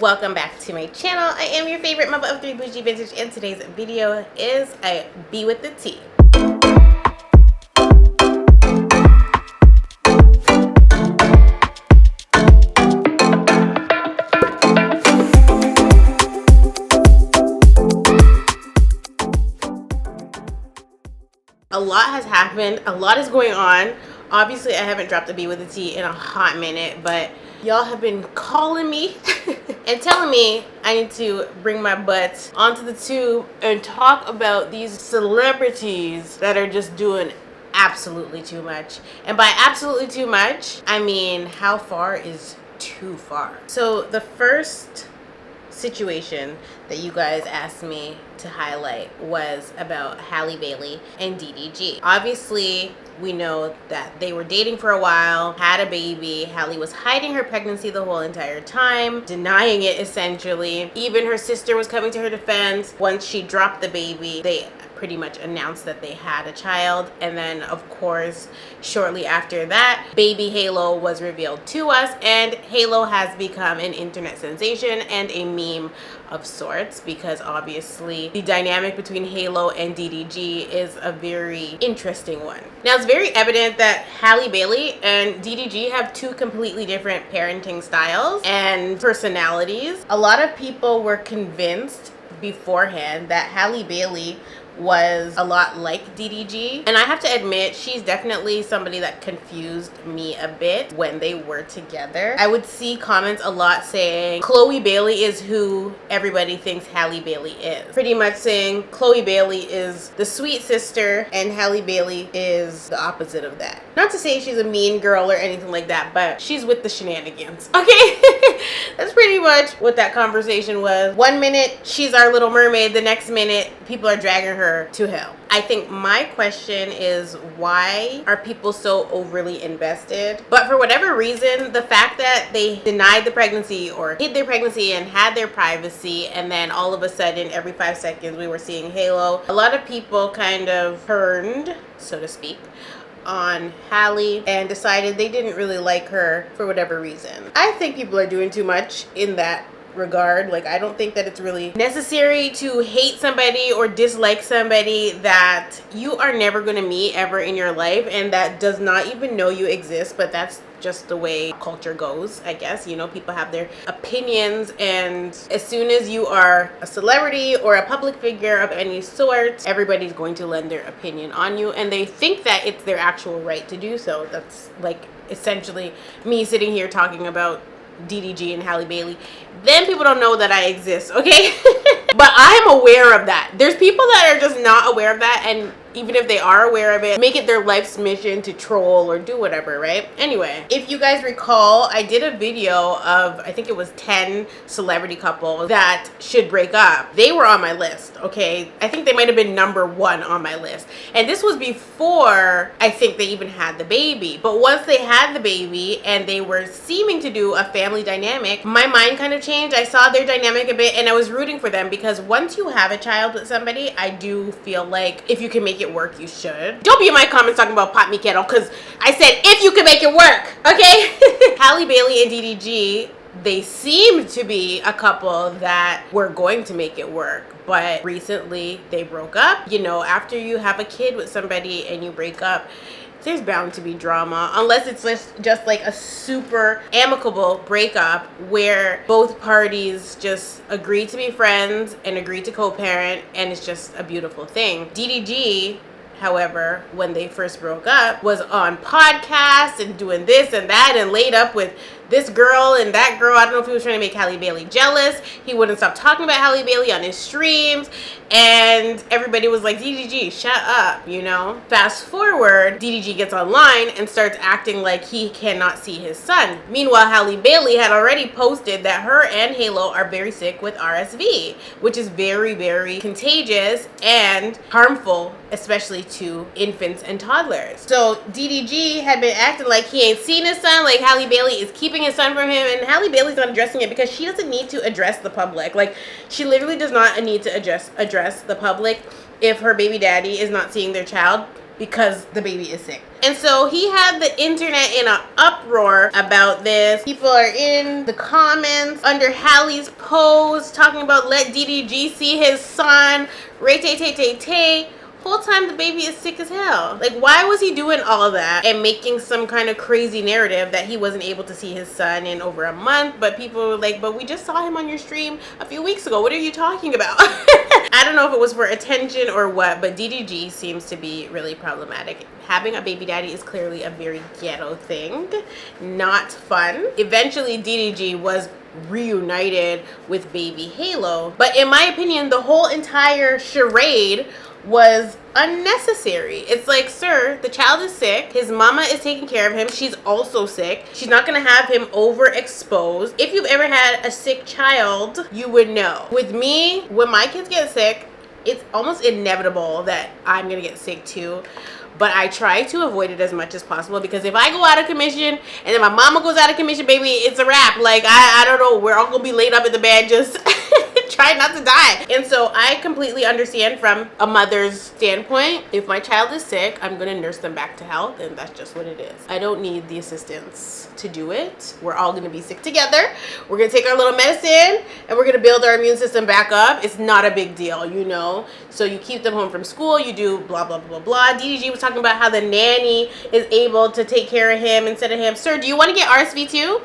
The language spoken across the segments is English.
Welcome back to my channel. I am your favorite mother of three bougie vintage, and today's video is a Be With The Tea. A lot has happened, a lot is going on. Obviously I haven't dropped a Be With The Tea in a hot minute, but y'all have been calling me and telling me I need to bring my butt onto the tube and talk about these celebrities that are just doing absolutely too much. And by absolutely too much, I mean how far is too far. So the first situation that you guys asked me to highlight was about Halle Bailey and DDG. Obviously, we know that they were dating for a while, had a baby. Halle was hiding her pregnancy the whole entire time, denying it essentially. Even her sister was coming to her defense. Once she dropped the baby, they pretty much announced that they had a child, and then of course shortly after that baby Halo was revealed to us, and Halo has become an internet sensation and a meme of sorts because obviously the dynamic between Halo and DDG is a very interesting one. Now it's very evident that Halle Bailey and DDG have two completely different parenting styles and personalities. A lot of people were convinced beforehand that Halle Bailey was a lot like DDG, and I have to admit she's definitely somebody that confused me a bit when they were together. I would see comments a lot saying Chloe Bailey is who everybody thinks Halle Bailey is, pretty much saying Chloe Bailey is the sweet sister and Halle Bailey is the opposite of that. Not to say she's a mean girl or anything like that, but she's with the shenanigans, okay? That's pretty much what that conversation was. One minute she's our little mermaid, the next minute people are dragging her to hell. I think my question is, why are people so overly invested? But for whatever reason, the fact that they denied the pregnancy or hid their pregnancy and had their privacy, and then all of a sudden every 5 seconds we were seeing Halo, a lot of people kind of turned, so to speak, on Halle and decided they didn't really like her for whatever reason. I think people are doing too much in that regard. Like, I don't think that it's really necessary to hate somebody or dislike somebody that you are never going to meet ever in your life and that does not even know you exist, but that's just the way culture goes, I guess. You know, people have their opinions, and as soon as you are a celebrity or a public figure of any sort, everybody's going to lend their opinion on you, and they think that it's their actual right to do so. That's like essentially me sitting here talking about DDG and Halle Bailey. Then people don't know that I exist, okay? But I am aware of that. There's people that are just not aware of that, and even if they are aware of it, make it their life's mission to troll or do whatever, right? Anyway, if you guys recall, I did a video of, I think it was 10 celebrity couples that should break up. They were on my list, okay? I think they might have been number 1 on my list. And this was before I think they even had the baby. But once they had the baby and they were seeming to do a family dynamic, my mind kind of changed. I saw their dynamic a bit and I was rooting for them, because once you have a child with somebody, I do feel like if you can make it work, you should. Don't be in my comments talking about pot me kettle, because I said if you can make it work, okay? Halle Bailey and DDG, they seemed to be a couple that were going to make it work, but recently they broke up. You know, after you have a kid with somebody and you break up, there's bound to be drama, unless it's just like a super amicable breakup where both parties just agree to be friends and agree to co-parent, and it's just a beautiful thing. DDG, however, when they first broke up, was on podcasts and doing this and that and laid up with this girl and that girl. I don't know if he was trying to make Halle Bailey jealous. He wouldn't stop talking about Halle Bailey on his streams, and everybody was like, DDG, shut up, you know? Fast forward, DDG gets online and starts acting like he cannot see his son. Meanwhile, Halle Bailey had already posted that her and Halo are very sick with RSV, which is very, very contagious and harmful, especially to infants and toddlers. So DDG had been acting like he ain't seen his son, like Halle Bailey is keeping his son from him, and Halle Bailey's not addressing it because she doesn't need to address the public. Like, she literally does not need to address the public if her baby daddy is not seeing their child. because the baby is sick. And so he had the internet in an uproar about this. People are in the comments under Halle's post talking about let DDG see his son. Ray tay tay tay tay. Whole time the baby is sick as hell. Like, why was he doing all of that and making some kind of crazy narrative that he wasn't able to see his son in over a month? But people were like, but we just saw him on your stream a few weeks ago. What are you talking about? I don't know if it was for attention or what, but DDG seems to be really problematic. Having a baby daddy is clearly a very ghetto thing. Not fun. Eventually, DDG was reunited with baby Halo. But in my opinion, the whole entire charade was unnecessary. It's like, sir, the child is sick. His mama is taking care of him. She's also sick. She's not gonna have him overexposed. If you've ever had a sick child, you would know. With me, when my kids get sick, it's almost inevitable that I'm gonna get sick too. But I try to avoid it as much as possible, because if I go out of commission and then my mama goes out of commission, baby, it's a wrap. Like, I don't know, we're all gonna be laid up in the bed just try not to die. And so I completely understand from a mother's standpoint. If my child is sick, I'm gonna nurse them back to health, and that's just what it is. I don't need the assistance to do it. We're all gonna be sick together. We're gonna take our little medicine and we're gonna build our immune system back up. It's not a big deal, you know? So you keep them home from school, you do blah, blah, blah, blah. DDG was talking about how the nanny is able to take care of him instead of him. Sir, do you want to get RSV too?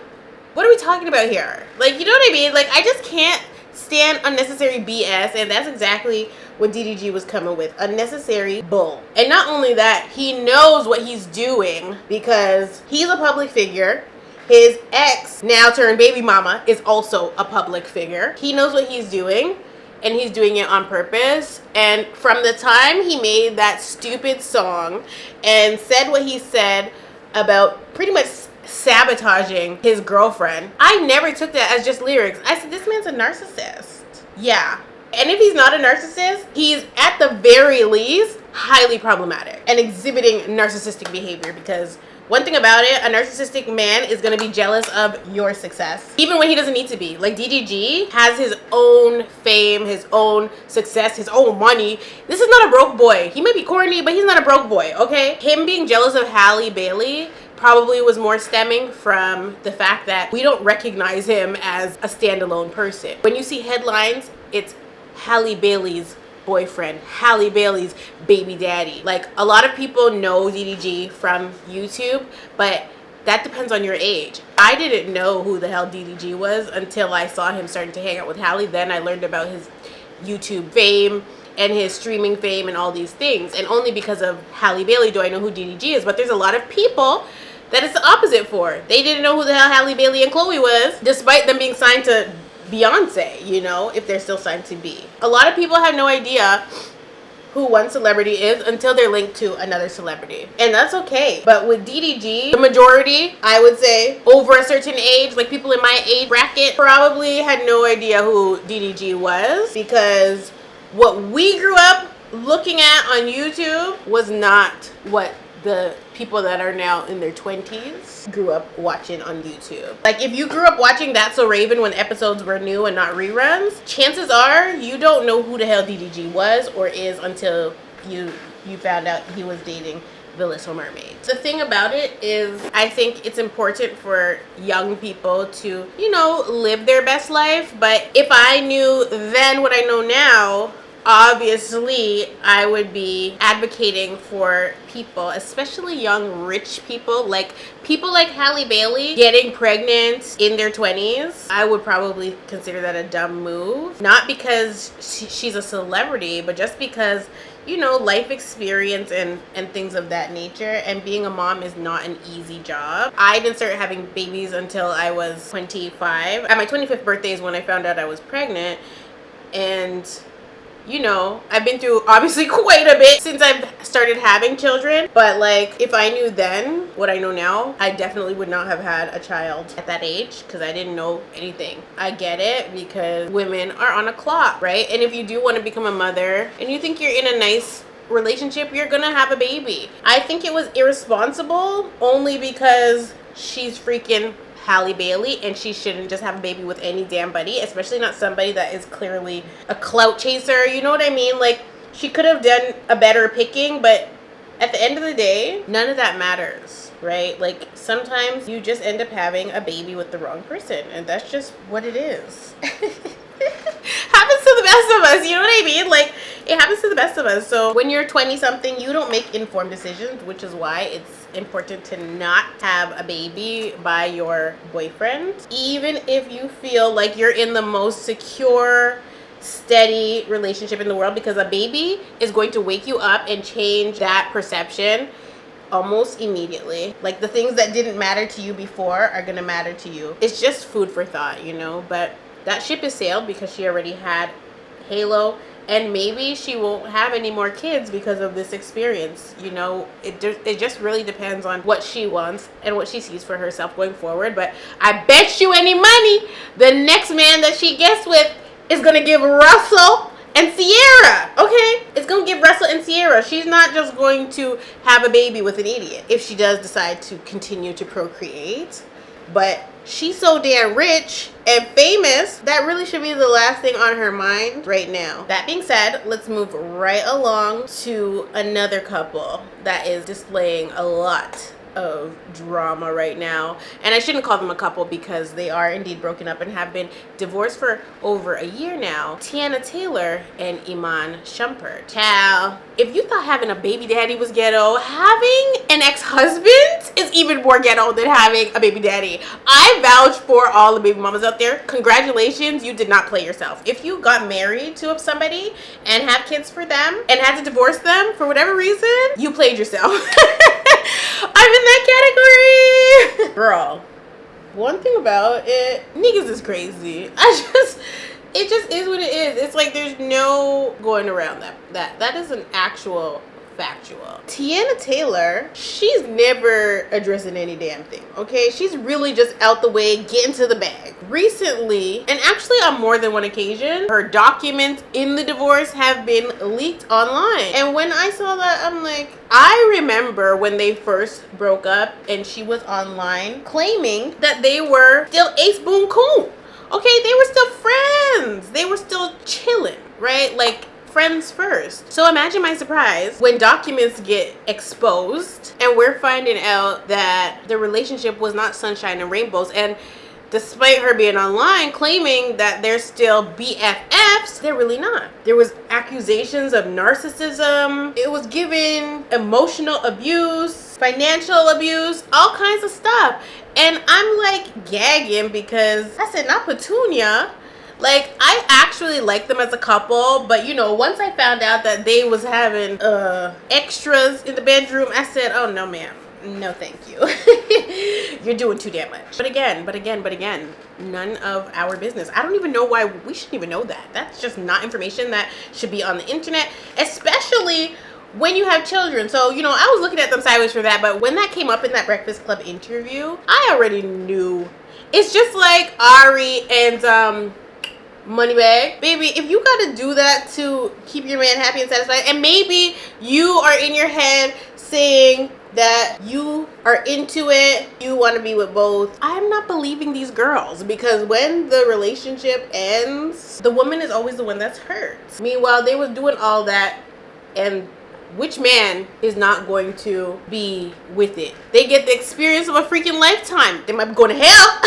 What are we talking about here? Like, you know what I mean? Like, I just can't stand unnecessary BS, and that's exactly what DDG was coming with. Unnecessary bull. And not only that, he knows what he's doing because he's a public figure. His ex, now turned baby mama, is also a public figure. He knows what he's doing, and he's doing it on purpose. And from the time he made that stupid song and said what he said about pretty much sabotaging his girlfriend, I never took that as just lyrics. I said, this man's a narcissist. Yeah. And if he's not a narcissist, he's at the very least highly problematic and exhibiting narcissistic behavior, because one thing about it, a narcissistic man is going to be jealous of your success, even when he doesn't need to be. Like, DDG has his own fame, his own success, his own money. This is not a broke boy. He may be corny, but he's not a broke boy, okay? Him being jealous of Halle Bailey probably was more stemming from the fact that we don't recognize him as a standalone person. When you see headlines, it's Halle Bailey's boyfriend, Halle Bailey's baby daddy. Like, a lot of people know DDG from YouTube, but that depends on your age. I didn't know who the hell DDG was until I saw him starting to hang out with Halle. Then I learned about his YouTube fame and his streaming fame and all these things. And only because of Halle Bailey do I know who DDG is. But there's a lot of people that it's the opposite for. They didn't know who the hell Halle Bailey and Chloe was, despite them being signed to Beyonce, you know, if they're still signed to be. A lot of people have no idea who one celebrity is until they're linked to another celebrity. And that's okay. But with DDG, the majority, I would say, over a certain age, like people in my age bracket, probably had no idea who DDG was, because what we grew up looking at on YouTube was not what the people that are now in their 20s grew up watching on YouTube. Like, if you grew up watching That's So Raven when episodes were new and not reruns, chances are you don't know who the hell DDG was or is until you found out he was dating the Little Mermaid. The thing about it is, I think it's important for young people to, you know, live their best life. But if I knew then what I know now, obviously I would be advocating for people, especially young rich people like Halle Bailey getting pregnant in their 20s. I would probably consider that a dumb move, not because she's a celebrity, but just because, you know, life experience and things of that nature. And being a mom is not an easy job. I didn't start having babies until I was 25. At my 25th birthday is when I found out I was pregnant. And you know, I've been through obviously quite a bit since I've started having children. But like, if I knew then what I know now, I definitely would not have had a child at that age, because I didn't know anything. I get it, because women are on a clock, right? And if you do want to become a mother and you think you're in a nice relationship, you're gonna have a baby. I think it was irresponsible only because she's freaking Halle Bailey, and she shouldn't just have a baby with any damn buddy, especially not somebody that is clearly a clout chaser. You know what I mean? Like, she could have done a better picking, but At the end of the day, none of that matters, right? Like, sometimes you just end up having a baby with the wrong person, and that's just what it is. Happens to the best of us, you know what I mean? Like, it happens to the best of us. So when you're 20 something, you don't make informed decisions, which is why it's important to not have a baby by your boyfriend, even if you feel like you're in the most secure, steady relationship in the world, because a baby is going to wake you up and change that perception almost immediately. Like, the things that didn't matter to you before are gonna matter to you. It's just food for thought, you know. But that ship is sailed because she already had Halo, and maybe she won't have any more kids because of this experience, you know. It just really depends on what she wants and what she sees for herself going forward. But I bet you any money the next man that she gets with is gonna give Russell and Sierra, okay? It's gonna give Russell and Sierra. She's not just going to have a baby with an idiot if she does decide to continue to procreate. But she's so damn rich and famous, that really should be the last thing on her mind right now. That being said, let's move right along to another couple that is displaying a lot of drama right now. And I shouldn't call them a couple because they are indeed broken up and have been divorced for over a year now. Tiana Taylor and Iman Shumpert. Child, if you thought having a baby daddy was ghetto, having an ex-husband is even more ghetto than having a baby daddy. I vouch for all the baby mamas out there. Congratulations, you did not play yourself. If you got married to somebody and have kids for them and had to divorce them for whatever reason, you played yourself. I'm in that category. Girl, one thing about it, niggas is crazy. It just is what it is. It's like there's no going around that. That is an actual factual. Tiana Taylor, she's never addressing any damn thing, okay? She's really just out the way, getting to the bag. Recently, and actually on more than one occasion, her documents in the divorce have been leaked online. And when I saw that, I'm like, I remember when they first broke up and she was online claiming that they were still ace boon cool. Okay, they were still friends. They were still chilling, right? Like, friends first. So imagine my surprise when documents get exposed and we're finding out that the relationship was not sunshine and rainbows. And despite her being online claiming that they're still BFFs, they're really not. There was accusations of narcissism. It was given emotional abuse, financial abuse, all kinds of stuff. And I'm like gagging because I said, not Petunia. Like, I actually like them as a couple, but you know, once I found out that they was having extras in the bedroom, I said, oh no ma'am, no thank you. You're doing too damn much. But again, none of our business. I don't even know why we shouldn't even know that. That's just not information that should be on the internet, especially when you have children. So, you know, I was looking at them sideways for that, but when that came up in that Breakfast Club interview, I already knew. It's just like Ari and Moneybag, baby, if you gotta do that to keep your man happy and satisfied, and maybe you are in your head saying that you are into it, you want to be with both, I'm not believing these girls, because when the relationship ends, the woman is always the one that's hurt. Meanwhile, they was doing all that, and which man is not going to be with it? They get the experience of a freaking lifetime. They might be going to hell,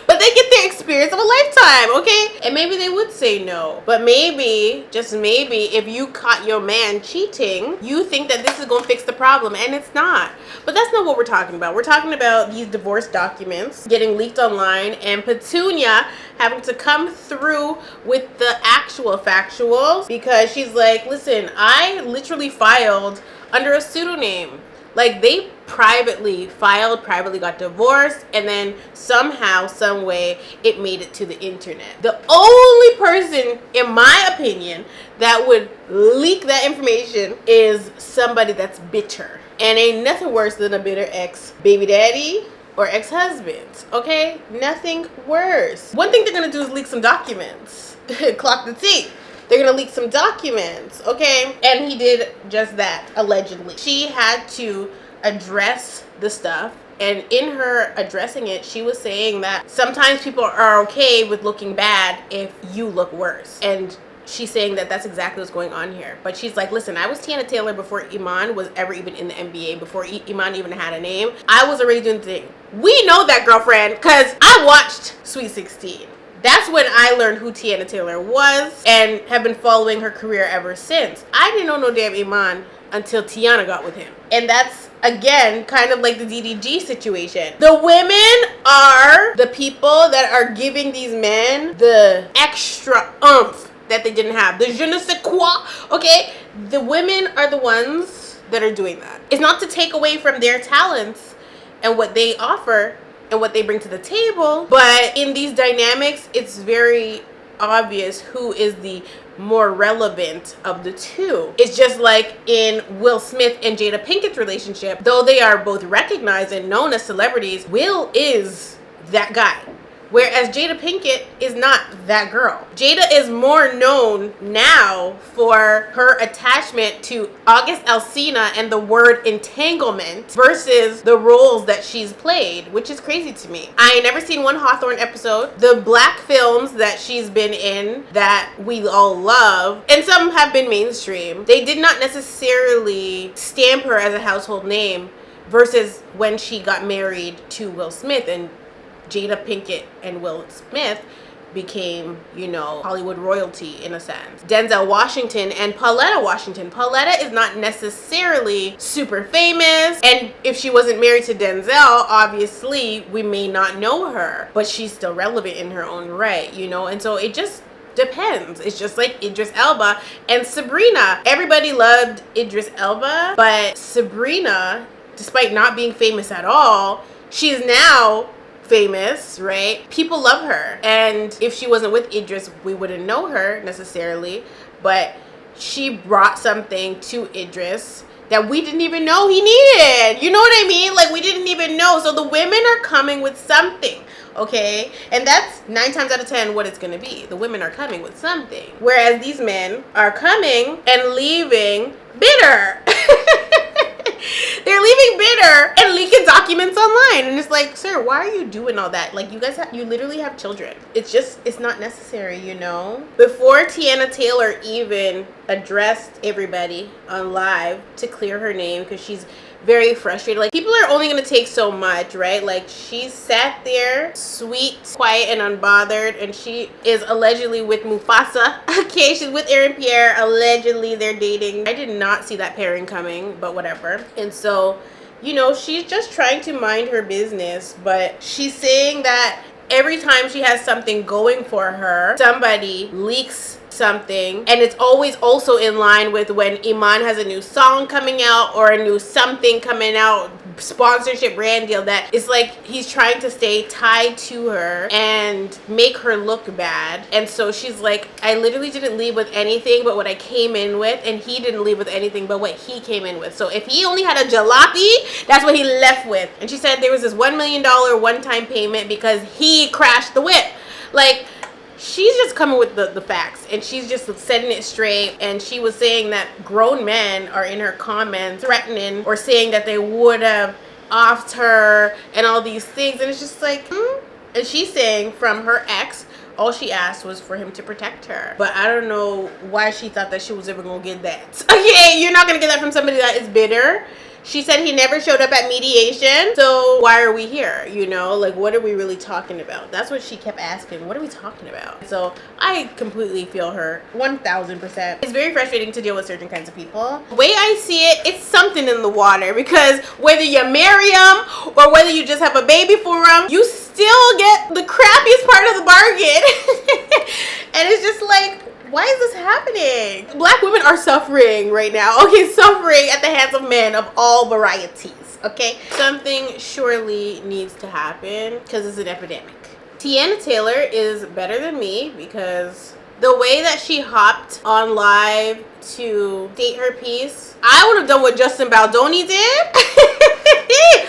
but they get the experience of a lifetime, okay? And maybe they would say no. But maybe, just maybe, if you caught your man cheating, you think that this is going to fix the problem, and it's not. But that's not what we're talking about. We're talking about these divorce documents getting leaked online and Petunia having to come through with the actual factuals, because she's like, listen, I literally filed under a pseudonym. Like, they privately got divorced, and then somehow, some way, it made it to the internet. The only person, in my opinion, that would leak that information is somebody that's bitter. And ain't nothing worse than a bitter ex-baby daddy or ex-husband, okay? Nothing worse. One thing they're gonna do is leak some documents. Clock the T. They're gonna leak some documents, okay? And he did just that, allegedly. She had to address the stuff, and in her addressing it, she was saying that sometimes people are okay with looking bad if you look worse. And she's saying that that's exactly what's going on here. But she's like, listen, I was Tiana Taylor before Iman was ever even in the NBA, before Iman even had a name. I was already doing the thing. We know that, girlfriend, because I watched Sweet 16. That's when I learned who Tiana Taylor was and have been following her career ever since. I didn't know no damn Iman until Tiana got with him. And that's, again, kind of like the DDG situation. The women are the people that are giving these men the extra oomph that they didn't have. The je ne sais quoi, okay? The women are the ones that are doing that. It's not to take away from their talents and what they offer and what they bring to the table, but in these dynamics, it's very obvious who is the more relevant of the two. It's just like in Will Smith and Jada Pinkett's relationship. Though they are both recognized and known as celebrities, Will is that guy, whereas Jada Pinkett is not that girl. Jada is more known now for her attachment to August Alsina and the word entanglement versus the roles that she's played, which is crazy to me. I ain't never seen one Hawthorne episode. The black films that she's been in that we all love, and some have been mainstream, they did not necessarily stamp her as a household name versus when she got married to Will Smith, and Jada Pinkett and Will Smith became, you know, Hollywood royalty in a sense. Denzel Washington and Pauletta Washington. Pauletta is not necessarily super famous, and if she wasn't married to Denzel, obviously we may not know her, but she's still relevant in her own right, you know, and so it just depends. It's just like Idris Elba and Sabrina. Everybody loved Idris Elba, but Sabrina, despite not being famous at all, she's now famous, right? People love her, and if she wasn't with Idris, we wouldn't know her necessarily, but she brought something to Idris that we didn't even know he needed. You know what I mean? Like, we didn't even know. So the women are coming with something, okay? And that's 9 times out of 10 what it's gonna be. The women are coming with something, whereas these men are coming and leaving bitter. They're leaving bitter and leaking documents online, and it's like, sir, why are you doing all that? Like, you guys you literally have children. It's not necessary, you know. Before Tiana Taylor even addressed everybody on live to clear her name, because she's very frustrated. Like, people are only gonna take so much, right? Like, she sat there sweet, quiet, and unbothered, and she is allegedly with Mufasa. Okay, she's with Aaron Pierre. Allegedly they're dating. I did not see that pairing coming, but whatever. And so, you know, she's just trying to mind her business, but she's saying that every time she has something going for her, somebody leaks something, and it's always also in line with when Iman has a new song coming out or a new something coming out, sponsorship, brand deal, that it's like he's trying to stay tied to her and make her look bad. And so she's like, I literally didn't leave with anything but what I came in with, and he didn't leave with anything but what he came in with. So if he only had a jalopy, that's what he left with. And she said there was this $1 million one-time payment because he crashed the whip. Like, she's just coming with the facts, and she's just setting it straight. And she was saying that grown men are in her comments threatening or saying that they would have offed her and all these things, and it's just like, And she's saying from her ex, all she asked was for him to protect her. But I don't know why she thought that she was ever gonna get that. Okay, you're not gonna get that from somebody that is bitter. She said he never showed up at mediation, so why are we here? You know, like, what are we really talking about? That's what she kept asking. What are we talking about? So I completely feel her 1000%. It's very frustrating to deal with certain kinds of people. The way I see it, it's something in the water, because whether you marry them or whether you just have a baby for them, you still get the crappiest part of the bargain. And it's just like, why is this happening? Black women are suffering right now. Okay, suffering at the hands of men of all varieties. Okay, something surely needs to happen because it's an epidemic. Tiana Taylor is better than me because the way that she hopped on live to state her piece, I would have done what Justin Baldoni did.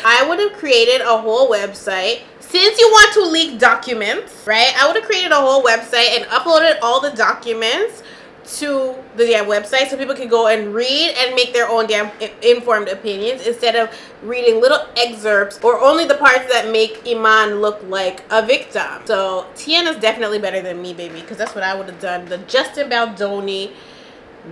I would have created a whole website. Since you want to leak documents, right? I would have created a whole website and uploaded all the documents to the damn website so people can go and read and make their own damn informed opinions instead of reading little excerpts or only the parts that make Iman look like a victim. So Tiana's definitely better than me, baby, because that's what I would have done. The Justin Baldoni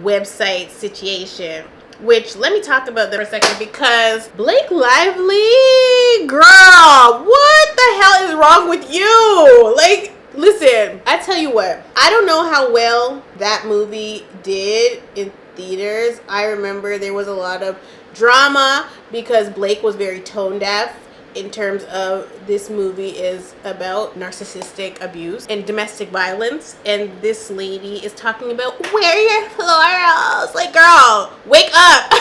website situation, which let me talk about that for a second, because Blake Lively, girl, what the hell is wrong with you? Like, listen, I tell you what, I don't know how well that movie did in theaters. I remember there was a lot of drama because Blake was very tone deaf in terms of this movie is about narcissistic abuse and domestic violence, and this lady is talking about where are your florals, like, girl, wake up.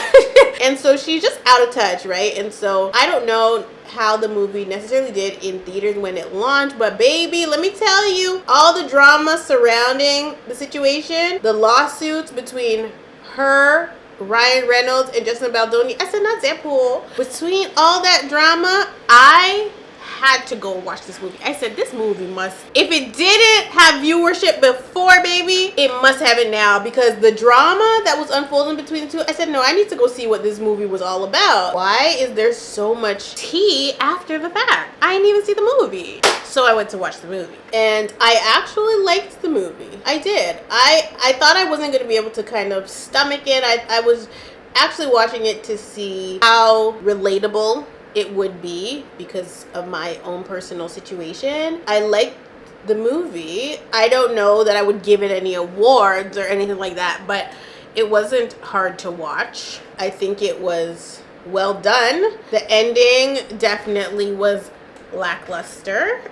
And so she's just out of touch, right? And so I don't know how the movie necessarily did in theaters when it launched, but baby, let me tell you, all the drama surrounding the situation, the lawsuits between her, Ryan Reynolds, and Justin Baldoni, I said not Deadpool. Between all that drama, I had to go watch this movie. I said this movie must, if it didn't have viewership before, baby, it must have it now, because the drama that was unfolding between the two, I said no, I need to go see what this movie was all about. Why is there so much tea after the fact? I didn't even see the movie. So I went to watch the movie, and I actually liked the movie. I did. I thought I wasn't going to be able to kind of stomach it. I was actually watching it to see how relatable it would be because of my own personal situation. I liked the movie. I don't know that I would give it any awards or anything like that, but it wasn't hard to watch. I think it was well done. The ending definitely was lackluster.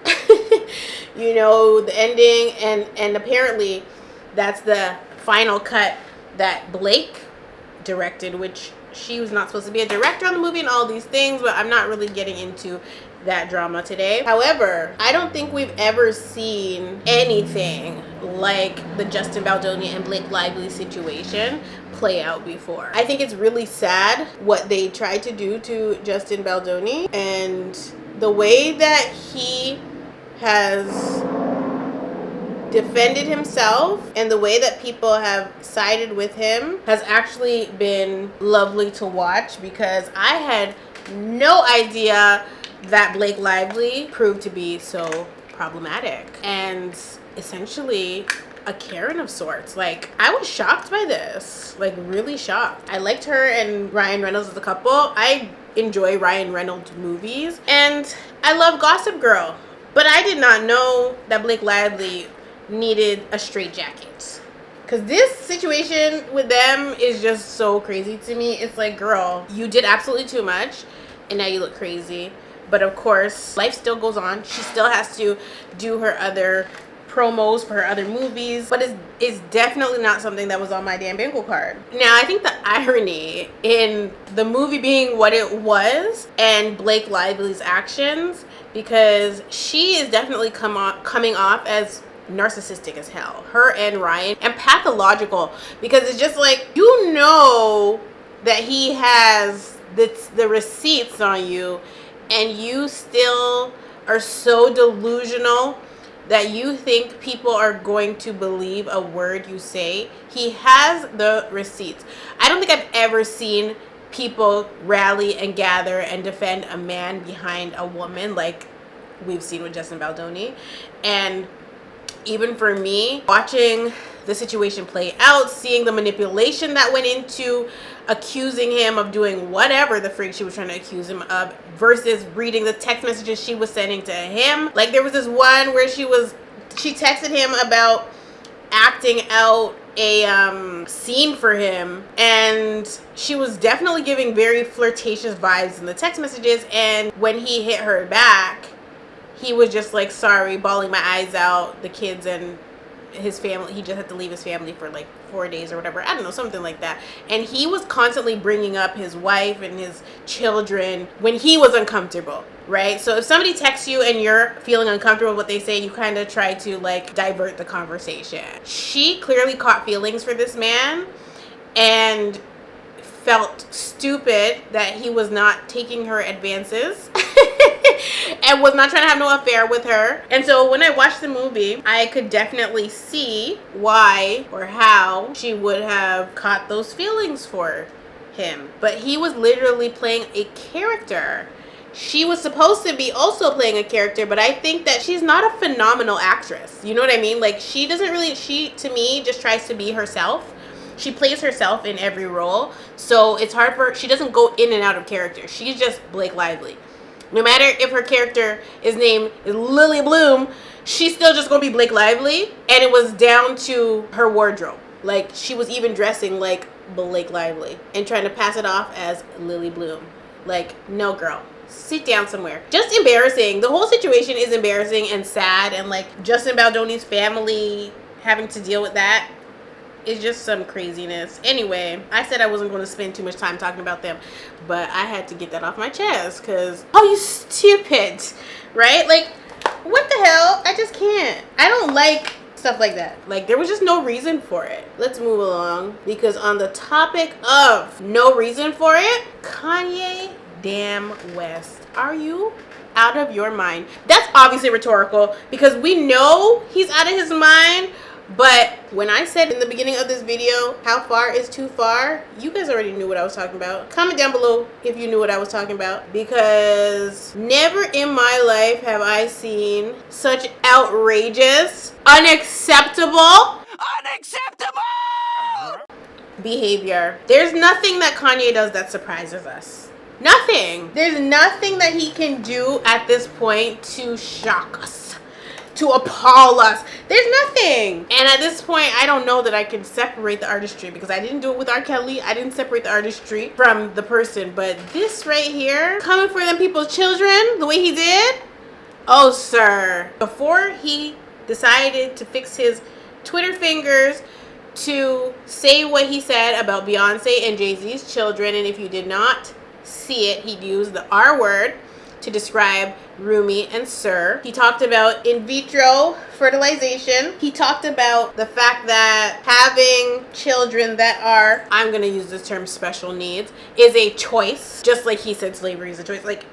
You know, the ending, and apparently that's the final cut that Blake directed, which she was not supposed to be a director on the movie and all these things, but I'm not really getting into that drama today. However, I don't think we've ever seen anything like the Justin Baldoni and Blake Lively situation play out before. I think it's really sad what they tried to do to Justin Baldoni, and the way that he has defended himself and the way that people have sided with him has actually been lovely to watch, because I had no idea that Blake Lively proved to be so problematic and essentially a Karen of sorts. Like, I was shocked by this, like really shocked. I liked her and Ryan Reynolds as a couple. I enjoy Ryan Reynolds movies and I love Gossip Girl, but I did not know that Blake Lively needed a straitjacket, because this situation with them is just so crazy to me. It's like, girl, you did absolutely too much and now you look crazy. But of course, life still goes on. She still has to do her other promos for her other movies, but it's definitely not something that was on my damn bingo card. Now, I think the irony in the movie being what it was and Blake Lively's actions, because she is definitely coming off as narcissistic as hell, her and Ryan, and pathological, because it's just like, you know that he has the receipts on you and you still are so delusional that you think people are going to believe a word you say. He has the receipts. I don't think I've ever seen people rally and gather and defend a man behind a woman like we've seen with Justin Baldoni. And even for me, watching the situation play out, seeing the manipulation that went into accusing him of doing whatever the freak she was trying to accuse him of, versus reading the text messages she was sending to him. Like, there was this one where she texted him about acting out a scene for him, and she was definitely giving very flirtatious vibes in the text messages, and when he hit her back, he was just like, sorry, bawling my eyes out, the kids and his family, he just had to leave his family for like 4 days or whatever, I don't know, something like that. And he was constantly bringing up his wife and his children when he was uncomfortable, right? So if somebody texts you and you're feeling uncomfortable with what they say, you kind of try to like divert the conversation. She clearly caught feelings for this man and felt stupid that he was not taking her advances and was not trying to have no affair with her. And so when I watched the movie, I could definitely see why or how she would have caught those feelings for him. But he was literally playing a character. She was supposed to be also playing a character, but I think that she's not a phenomenal actress. You know what I mean? Like, she doesn't really, she, to me, just tries to be herself. She plays herself in every role. So it's hard for her. She doesn't go in and out of character. She's just Blake Lively. No matter if her character is named Lily Bloom, she's still just going to be Blake Lively. And it was down to her wardrobe. Like, she was even dressing like Blake Lively and trying to pass it off as Lily Bloom. Like, no, girl. Sit down somewhere. Just embarrassing. The whole situation is embarrassing and sad, and like Justin Baldoni's family having to deal with that is just some craziness. Anyway, I said I wasn't going to spend too much time talking about them, but I had to get that off my chest because, oh, you stupid, right? Like, what the hell? I just can't. I don't like stuff like that. Like, there was just no reason for it. Let's move along, because on the topic of no reason for it, Kanye damn West, are you out of your mind? That's obviously rhetorical because we know he's out of his mind. But when I said in the beginning of this video, how far is too far, you guys already knew what I was talking about. Comment down below if you knew what I was talking about, because never in my life have I seen such outrageous, unacceptable behavior. There's nothing that Kanye does that surprises us. Nothing. There's nothing that he can do at this point to shock us, to appall us. There's nothing. And at this point, I don't know that I can separate the artistry, because I didn't do it with R. Kelly. I didn't separate the artistry from the person. But this right here, coming for them people's children the way he did, oh, sir. Before he decided to fix his Twitter fingers to say what he said about Beyonce and Jay-Z's children, and if you did not see it, he used the R word to describe Rumi and Sir. He talked about in vitro fertilization. He talked about the fact that having children that are, I'm gonna use this term, special needs, is a choice. Just like he said slavery is a choice. Like,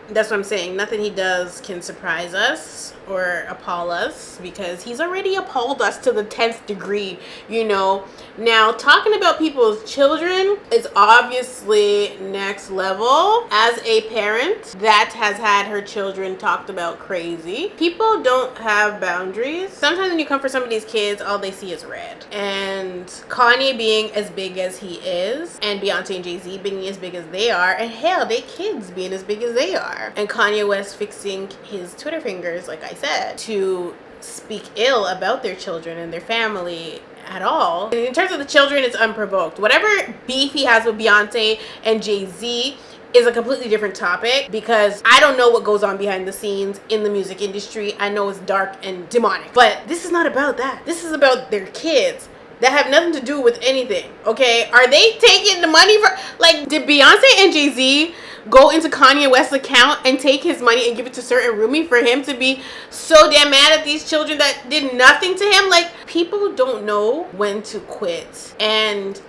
that's what I'm saying. Nothing he does can surprise us or appall us, because he's already appalled us to the 10th degree, you know. Now, talking about people's children is obviously next level. As a parent that has had her children talked about crazy, people don't have boundaries. Sometimes when you come for somebody's kids, all they see is red. And Kanye being as big as he is, and Beyonce and Jay-Z being as big as they are, and hell, they kids being as big as they are, and Kanye West fixing his Twitter fingers, like I said, to speak ill about their children and their family at all. And in terms of the children, it's unprovoked. Whatever beef he has with Beyonce and Jay-Z is a completely different topic, because I don't know what goes on behind the scenes in the music industry. I know it's dark and demonic, but this is not about that. This is about their kids that have nothing to do with anything, okay? Are they taking the money for, like, did Beyonce and Jay-Z go into Kanye West's account and take his money and give it to Sir and Rumi for him to be so damn mad at these children that did nothing to him? Like, people don't know when to quit. And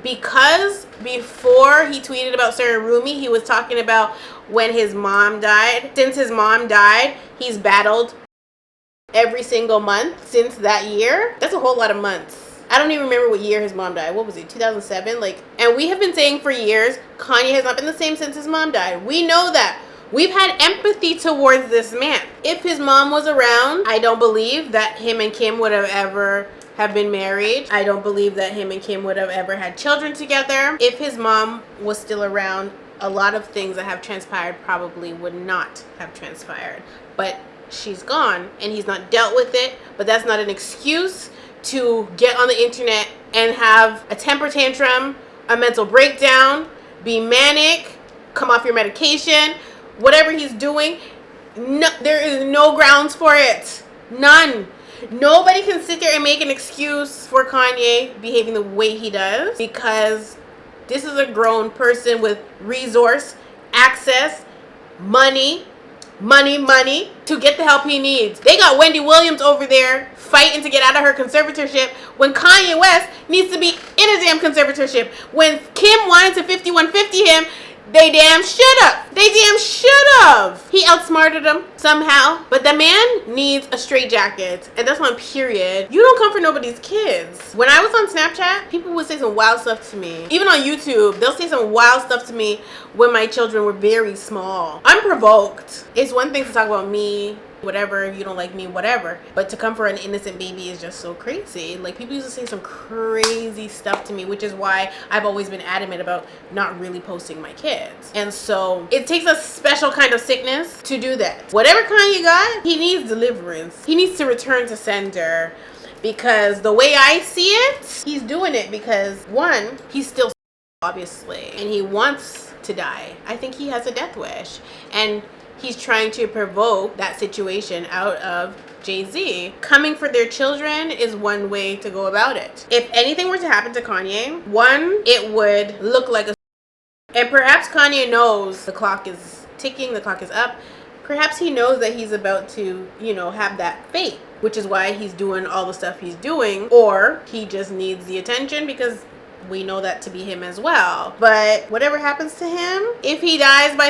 because before he tweeted about Sir and Rumi, he was talking about when his mom died. Since his mom died, he's battled every single month since that year. That's a whole lot of months. I don't even remember what year his mom died. What was it, 2007? Like, and we have been saying for years, Kanye has not been the same since his mom died. We know that. We've had empathy towards this man. If his mom was around, I don't believe that him and Kim would have ever have been married. I don't believe that him and Kim would have ever had children together. If his mom was still around, a lot of things that have transpired probably would not have transpired. But she's gone and he's not dealt with it. But that's not an excuse to get on the internet and have a temper tantrum, a mental breakdown, be manic, come off your medication, whatever he's doing. No, there is no grounds for it. None. Nobody can sit there and make an excuse for Kanye behaving the way he does, because this is a grown person with resource, access, money to get the help he needs. They got Wendy Williams over there fighting to get out of her conservatorship when Kanye West needs to be in a damn conservatorship. When Kim wanted to 5150 him, They damn should have. They damn should have. He outsmarted them somehow. But the man needs a straitjacket. And that's on period. You don't come for nobody's kids. When I was on Snapchat, people would say some wild stuff to me. Even on YouTube, they'll say some wild stuff to me when my children were very small. Unprovoked. It's one thing to talk about me, whatever, if you don't like me, whatever, but to come for an innocent baby is just so crazy. Like, people used to say some crazy stuff to me, which is why I've always been adamant about not really posting my kids. And so it takes a special kind of sickness to do that. Whatever Kanye got, he needs deliverance. He needs to return to sender, because the way I see it, he's doing it because, one, he's still obviously, and he wants to die. I think he has a death wish, and he's trying to provoke that situation out of Jay-Z. Coming for their children is one way to go about it. If anything were to happen to Kanye, one, it would look like a... And perhaps Kanye knows the clock is ticking, the clock is up. Perhaps he knows that he's about to, you know, have that fate, which is why he's doing all the stuff he's doing. Or he just needs the attention because we know that to be him as well. But whatever happens to him, if he dies by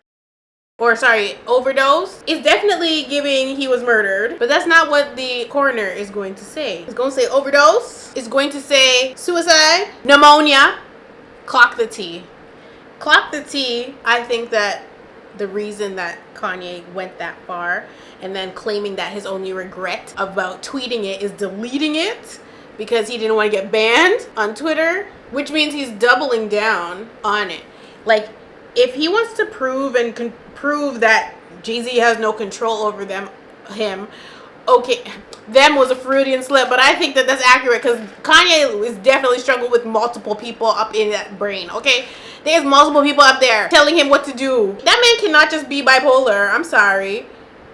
overdose, it's definitely giving he was murdered, but that's not what the coroner is going to say. It's going to say overdose. It's going to say suicide, pneumonia. Clock the tea. Clock the tea. I think that the reason that Kanye went that far and then claiming that his only regret about tweeting it is deleting it because he didn't want to get banned on Twitter, which means he's doubling down on it. Like, if he wants to prove and prove that Jay-Z has no control over him, okay, them was a Freudian slip, but I think that that's accurate because Kanye is definitely struggling with multiple people up in that brain, okay? There's multiple people up there telling him what to do. That man cannot just be bipolar. I'm sorry.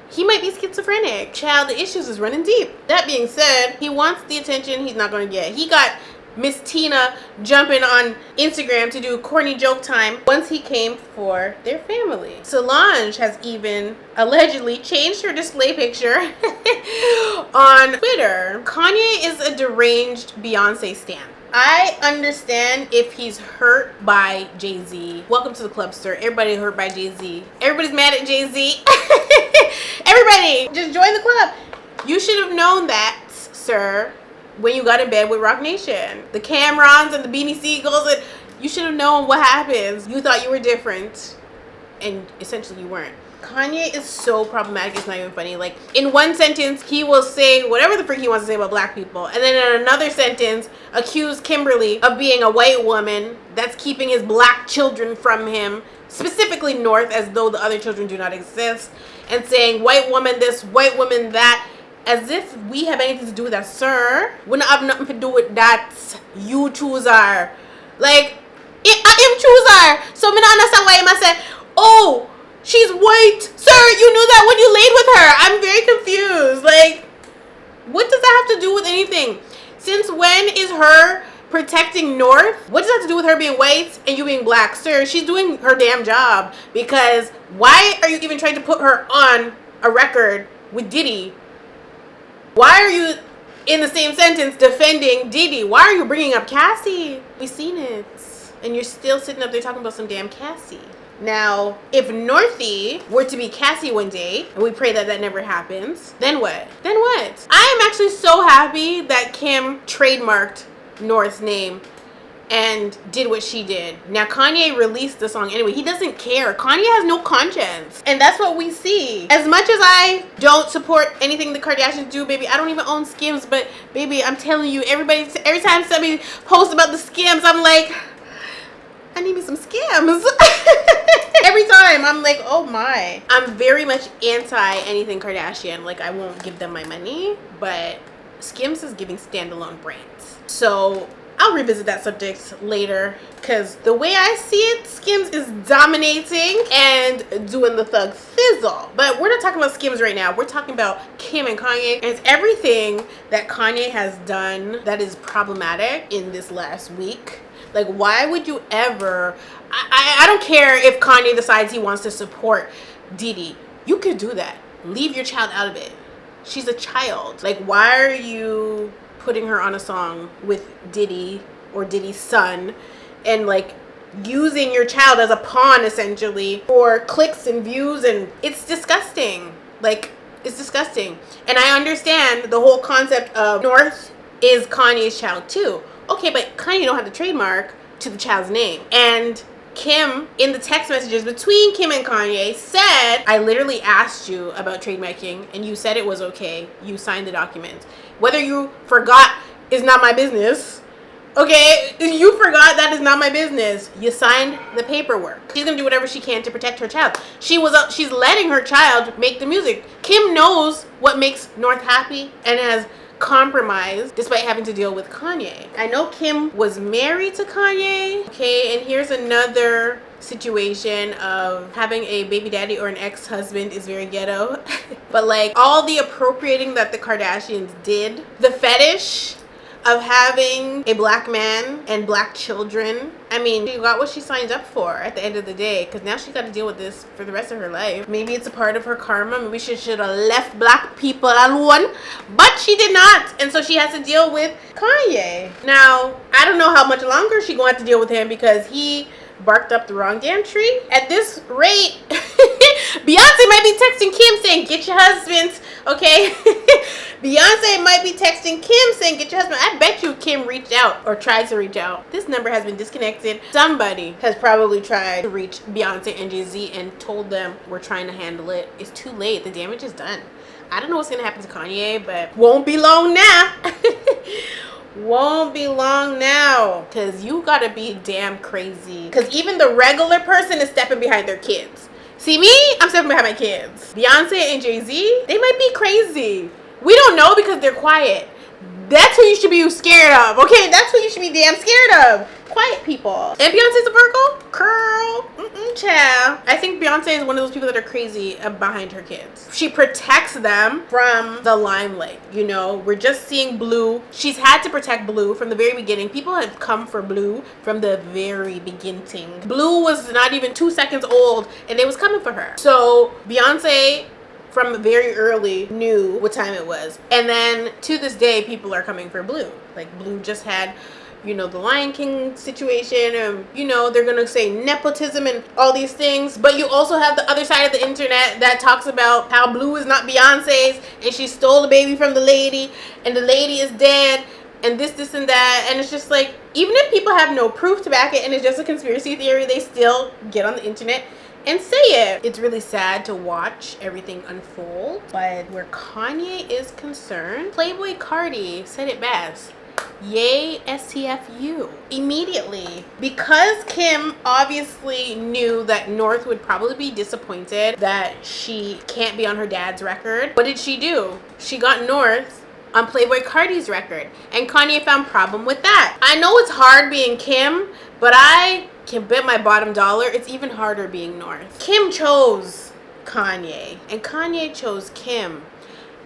He might be schizophrenic. Child, the issues is running deep. That being said, he wants the attention he's not going to get. He got Miss Tina jumping on Instagram to do corny joke time once he came for their family. Solange has even allegedly changed her display picture on Twitter. Kanye is a deranged Beyonce stan. I understand if he's hurt by Jay-Z. Welcome to the club, sir. Everybody hurt by Jay-Z. Everybody's mad at Jay-Z. Everybody, just join the club. You should have known that, sir, when you got in bed with Rock Nation. The Cam'rons and the Beanie Siegels, and you should have known what happens. You thought you were different, and essentially you weren't. Kanye is so problematic, it's not even funny. Like, in one sentence, he will say whatever the freak he wants to say about black people, and then in another sentence, accuse Kimberly of being a white woman that's keeping his black children from him, specifically North, as though the other children do not exist, and saying white woman this, white woman that, as if we have anything to do with that, sir. We don't have nothing to do with that. You choose her. Like, I am choose her. So me not understand why I say, oh, she's white. Sir, you knew that when you laid with her. I'm very confused. Like, what does that have to do with anything? Since when is her protecting North? What does that have to do with her being white and you being black? Sir, she's doing her damn job. Because why are you even trying to put her on a record with Diddy? Why are you in the same sentence defending Diddy? Why are you bringing up Cassie? We've seen it. And you're still sitting up there talking about some damn Cassie. Now, if Northie were to be Cassie one day, and we pray that that never happens, then what? Then what? I am actually so happy that Kim trademarked North's name and did what she did. Now, Kanye released the song anyway. He doesn't care. Kanye has no conscience. And that's what we see. As much as I don't support anything the Kardashians do, baby, I don't even own Skims, but baby, I'm telling you, every time somebody posts about the Skims, I'm like, I need me some Skims. Every time I'm like, oh my. I'm very much anti anything Kardashian. Like, I won't give them my money, but Skims is giving standalone brands. So I'll revisit that subject later, because the way I see it, Skims is dominating and doing the thug thizzle. But we're not talking about Skims right now. We're talking about Kim and Kanye. And it's everything that Kanye has done that is problematic in this last week. Like, why would you ever... I don't care if Kanye decides he wants to support Diddy. You could do that. Leave your child out of it. She's a child. Like, why are you putting her on a song with Diddy or Diddy's son and like using your child as a pawn essentially for clicks and views, and it's disgusting. Like, it's disgusting. And I understand the whole concept of North is Kanye's child too. Okay, but Kanye don't have the trademark to the child's name. And Kim, in the text messages between Kim and Kanye, said, I literally asked you about trademarking and you said it was okay. You signed the document. Whether you forgot is not my business. Okay, you forgot, that is not my business. You signed the paperwork. She's gonna do whatever she can to protect her child. She's letting her child make the music. Kim knows what makes North happy and has compromised despite having to deal with Kanye. I know Kim was married to Kanye. Okay, and here's another situation of having a baby daddy or an ex-husband is very ghetto. But like all the appropriating that the Kardashians did, the fetish of having a black man and black children. I mean, she got what she signed up for at the end of the day, because now she got to deal with this for the rest of her life. Maybe it's a part of her karma. Maybe she should have left black people alone, but she did not, and so she has to deal with Kanye. Now, I don't know how much longer she's going to have to deal with him, because he barked up the wrong damn tree. At this rate, Beyonce might be texting Kim saying, get your husband, okay? Beyonce might be texting Kim saying, get your husband. I bet you Kim reached out or tried to reach out. This number has been disconnected. Somebody has probably tried to reach Beyonce and Jay-Z and told them, we're trying to handle it. It's too late. The damage is done. I don't know what's going to happen to Kanye, but won't be long now. Won't be long now, because you gotta be damn crazy, because even the regular person is stepping behind their kids. See me, I'm stepping behind my kids. Beyonce and Jay-Z, they might be crazy. We don't know because they're quiet. That's who you should be scared of, okay? That's who you should be damn scared of. Quiet people. And Beyonce's a Virgo? Girl. Child. I think Beyonce is one of those people that are crazy behind her kids. She protects them from the limelight. You know, we're just seeing Blue. She's had to protect Blue from the very beginning. People have come for Blue from the very beginning. Blue was not even 2 seconds old and they was coming for her. So Beyonce from very early knew what time it was. And then to this day, people are coming for Blue. Like Blue just had, you know, the Lion King situation, and you know, they're gonna say nepotism and all these things. But you also have the other side of the internet that talks about how Blue is not Beyonce's and she stole the baby from the lady and the lady is dead and this and that. And it's just like, even if people have no proof to back it and it's just a conspiracy theory, they still get on the internet and say it. It's really sad to watch everything unfold, but where Kanye is concerned, Playboy Cardi said it best. Yay, STFU. Immediately. Because Kim obviously knew that North would probably be disappointed that she can't be on her dad's record, what did she do? She got North on Playboy Cardi's record, and Kanye found problem with that. I know it's hard being Kim, but I can bet my bottom dollar it's even harder being North. Kim chose Kanye, and Kanye chose Kim.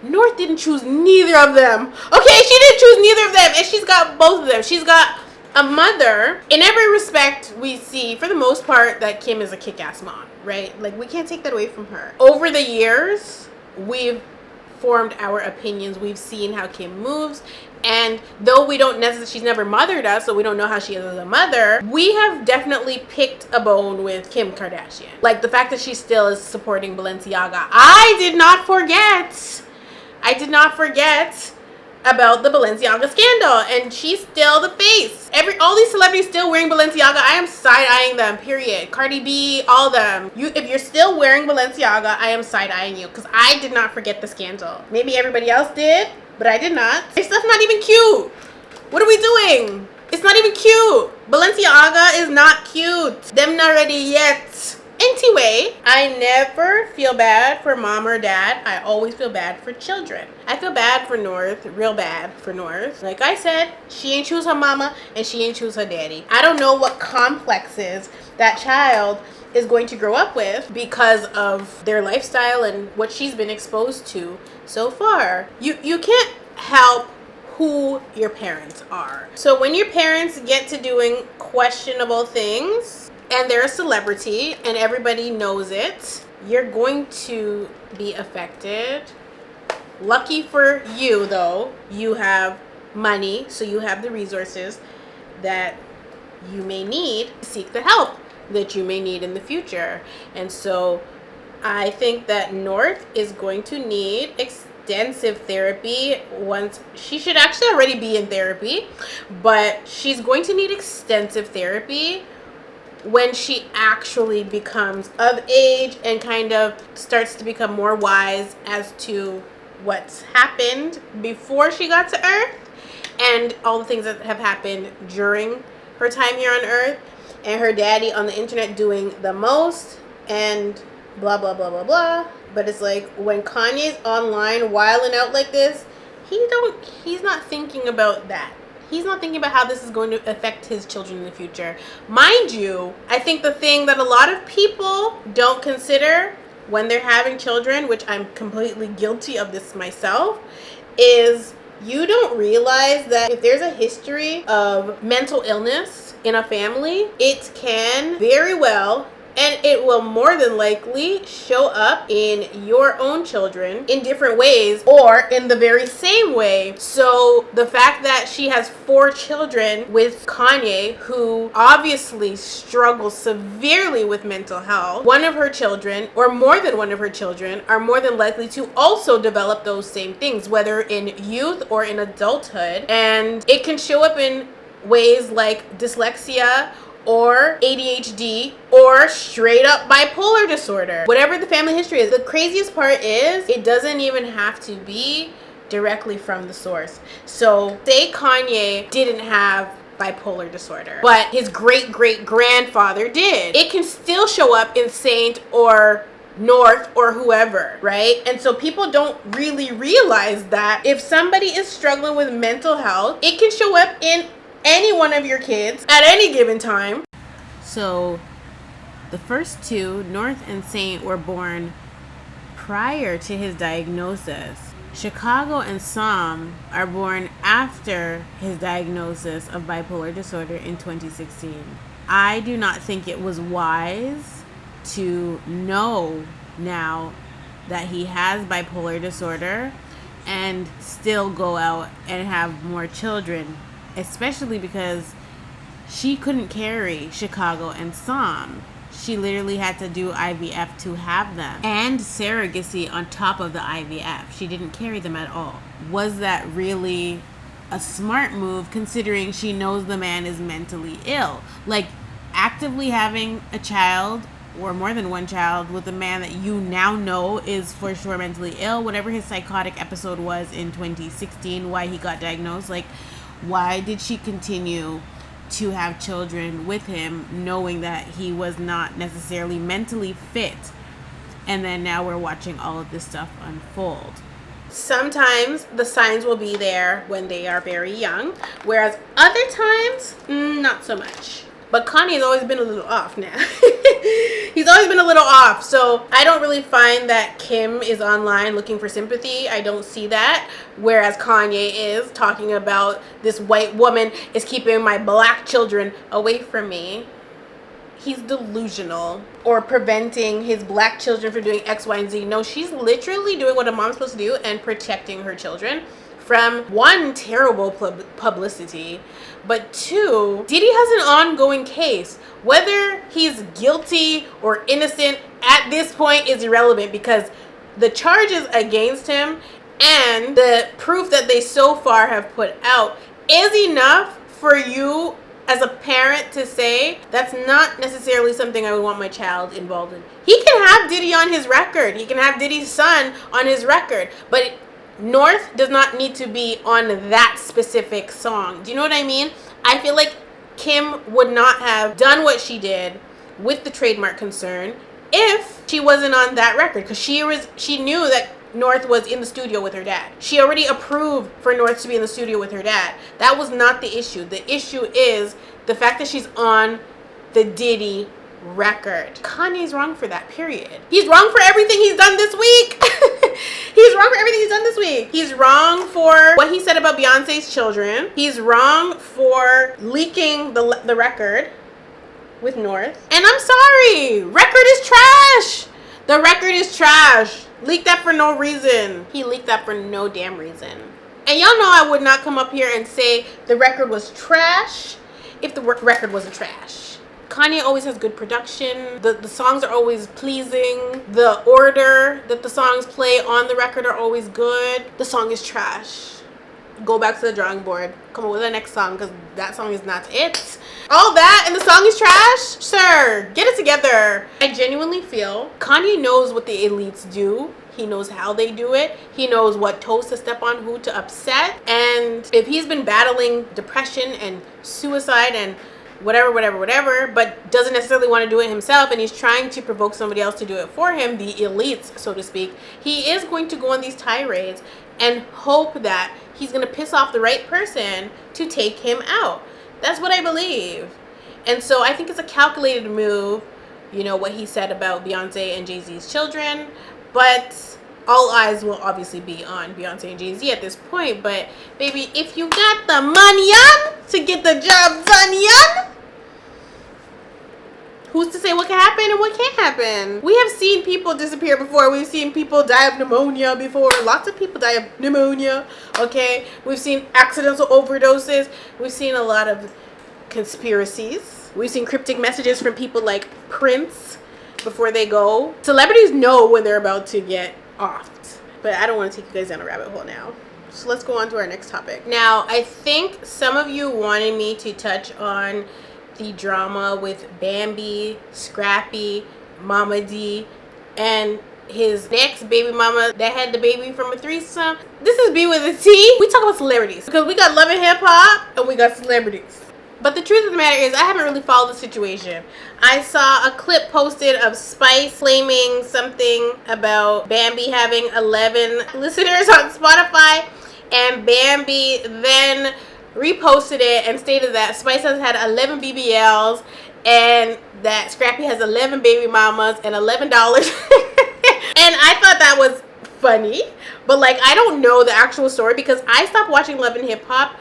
North didn't choose neither of them. Okay, she didn't choose neither of them, and she's got both of them. She's got a mother. In every respect, we see, for the most part, that Kim is a kick-ass mom, right? Like, we can't take that away from her. Over the years, we've formed our opinions. We've seen how Kim moves, and though we don't necessarily, she's never mothered us, so we don't know how she is as a mother, we have definitely picked a bone with Kim Kardashian. Like, the fact that she still is supporting Balenciaga. I did not forget about the Balenciaga scandal, and she's still the face. All these celebrities still wearing Balenciaga. I am side-eyeing them, period. Cardi B, all of them. If you're still wearing Balenciaga, I am side-eyeing you, because I did not forget the scandal. Maybe everybody else did, but I did not. This stuff's not even cute. What are we doing? It's not even cute. Balenciaga is not cute. Them not ready yet. Anyway, I never feel bad for mom or dad. I always feel bad for children. I feel bad for North, real bad for North. Like I said, she ain't choose her mama and she ain't choose her daddy. I don't know what complexes that child is going to grow up with because of their lifestyle and what she's been exposed to so far. You can't help who your parents are. So when your parents get to doing questionable things, and they're a celebrity and everybody knows it, you're going to be affected. Lucky for you though, you have money, so you have the resources that you may need, seek the help that you may need in the future. And so I think that North is going to need extensive therapy. Once she should actually already be in therapy, but she's going to need extensive therapy when she actually becomes of age and kind of starts to become more wise as to what's happened before she got to Earth and all the things that have happened during her time here on Earth, and her daddy on the internet doing the most and blah blah blah blah blah. But it's like when Kanye's online wilding out like this, he's not thinking about that. He's not thinking about how this is going to affect his children in the future. Mind you, I think the thing that a lot of people don't consider when they're having children, which I'm completely guilty of this myself, is you don't realize that if there's a history of mental illness in a family, it can very well, and it will more than likely show up in your own children in different ways or in the very same way. So the fact that she has 4 children with Kanye, who obviously struggles severely with mental health, one of her children or more than one of her children are more than likely to also develop those same things, whether in youth or in adulthood. And it can show up in ways like dyslexia or ADHD or straight up bipolar disorder. Whatever the family history is, the craziest part is it doesn't even have to be directly from the source. So say Kanye didn't have bipolar disorder, but his great-great-grandfather did. It can still show up in Saint or North or whoever, right? And so people don't really realize that if somebody is struggling with mental health, it can show up in any one of your kids at any given time. So the first 2, North and Saint, were born prior to his diagnosis. Chicago and Psalm are born after his diagnosis of bipolar disorder in 2016. I do not think it was wise to know now that he has bipolar disorder and still go out and have more children, especially because she couldn't carry Chicago and Psalm. She literally had to do IVF to have them, and surrogacy on top of the IVF. She didn't carry them at all. Was that really a smart move, considering she knows the man is mentally ill? Like, actively having a child or more than one child with a man that you now know is for sure mentally ill, whatever his psychotic episode was in 2016, why he got diagnosed, like, why did she continue to have children with him knowing that he was not necessarily mentally fit? And then now we're watching all of this stuff unfold. Sometimes the signs will be there when they are very young, whereas other times, not so much. But Kanye's always been a little off now. He's always been a little off. So I don't really find that Kim is online looking for sympathy. I don't see that. Whereas Kanye is talking about this white woman is keeping my black children away from me. He's delusional, or preventing his black children from doing X, Y, and Z. No, she's literally doing what a mom's supposed to do and protecting her children from, 1, terrible publicity, but 2, Diddy has an ongoing case. Whether he's guilty or innocent at this point is irrelevant, because the charges against him and the proof that they so far have put out is enough for you as a parent to say, that's not necessarily something I would want my child involved in. He can have Diddy on his record. He can have Diddy's son on his record, but North does not need to be on that specific song. Do you know what I mean? I feel like Kim would not have done what she did with the trademark concern if she wasn't on that record, because she knew that North was in the studio with her dad. She already approved for North to be in the studio with her dad. That was not the issue. The issue is the fact that she's on the Diddy record. Kanye's wrong for that, period. He's wrong for everything he's done this week. He's wrong for everything he's done this week. He's wrong for what he said about Beyonce's children. He's wrong for leaking the record with North. And I'm sorry, record is trash. The record is trash. Leaked that for no reason. He leaked that for no damn reason. And y'all know I would not come up here and say the record was trash if the record wasn't trash. Kanye always has good production. The songs are always pleasing. The order that the songs play on the record are always good. The song is trash. Go back to the drawing board. Come up with the next song, because that song is not it. All that and the song is trash? Sir, get it together. I genuinely feel Kanye knows what the elites do. He knows how they do it. He knows what toes to step on, who to upset. And if he's been battling depression and suicide and whatever, but doesn't necessarily want to do it himself, and he's trying to provoke somebody else to do it for him, the elites, so to speak, he is going to go on these tirades and hope that he's going to piss off the right person to take him out. That's what I believe. And so I think it's a calculated move, you know, what he said about Beyonce and Jay-Z's children, but all eyes will obviously be on Beyonce and Jay-Z at this point. But baby, if you got the money on to get the job done, yon, who's to say what can happen and what can't happen? We have seen people disappear before. We've seen people die of pneumonia before. Lots of people die of pneumonia, okay? We've seen accidental overdoses. We've seen a lot of conspiracies. We've seen cryptic messages from people like Prince before they go. Celebrities know when they're about to get offed. But I don't want to take you guys down a rabbit hole now. So let's go on to our next topic. Now, I think some of you wanted me to touch on the drama with Bambi, Scrappy, Mama D, and his next baby mama that had the baby from a threesome. This is B with a T. We talk about celebrities because we got Love and Hip Hop and we got celebrities. But the truth of the matter is I haven't really followed the situation. I saw a clip posted of Spice claiming something about Bambi having 11 listeners on Spotify, and Bambi then reposted it and stated that Spice has had 11 BBLs and that Scrappy has 11 baby mamas and $11. And I thought that was funny, but like I don't know the actual story because I stopped watching Love and Hip Hop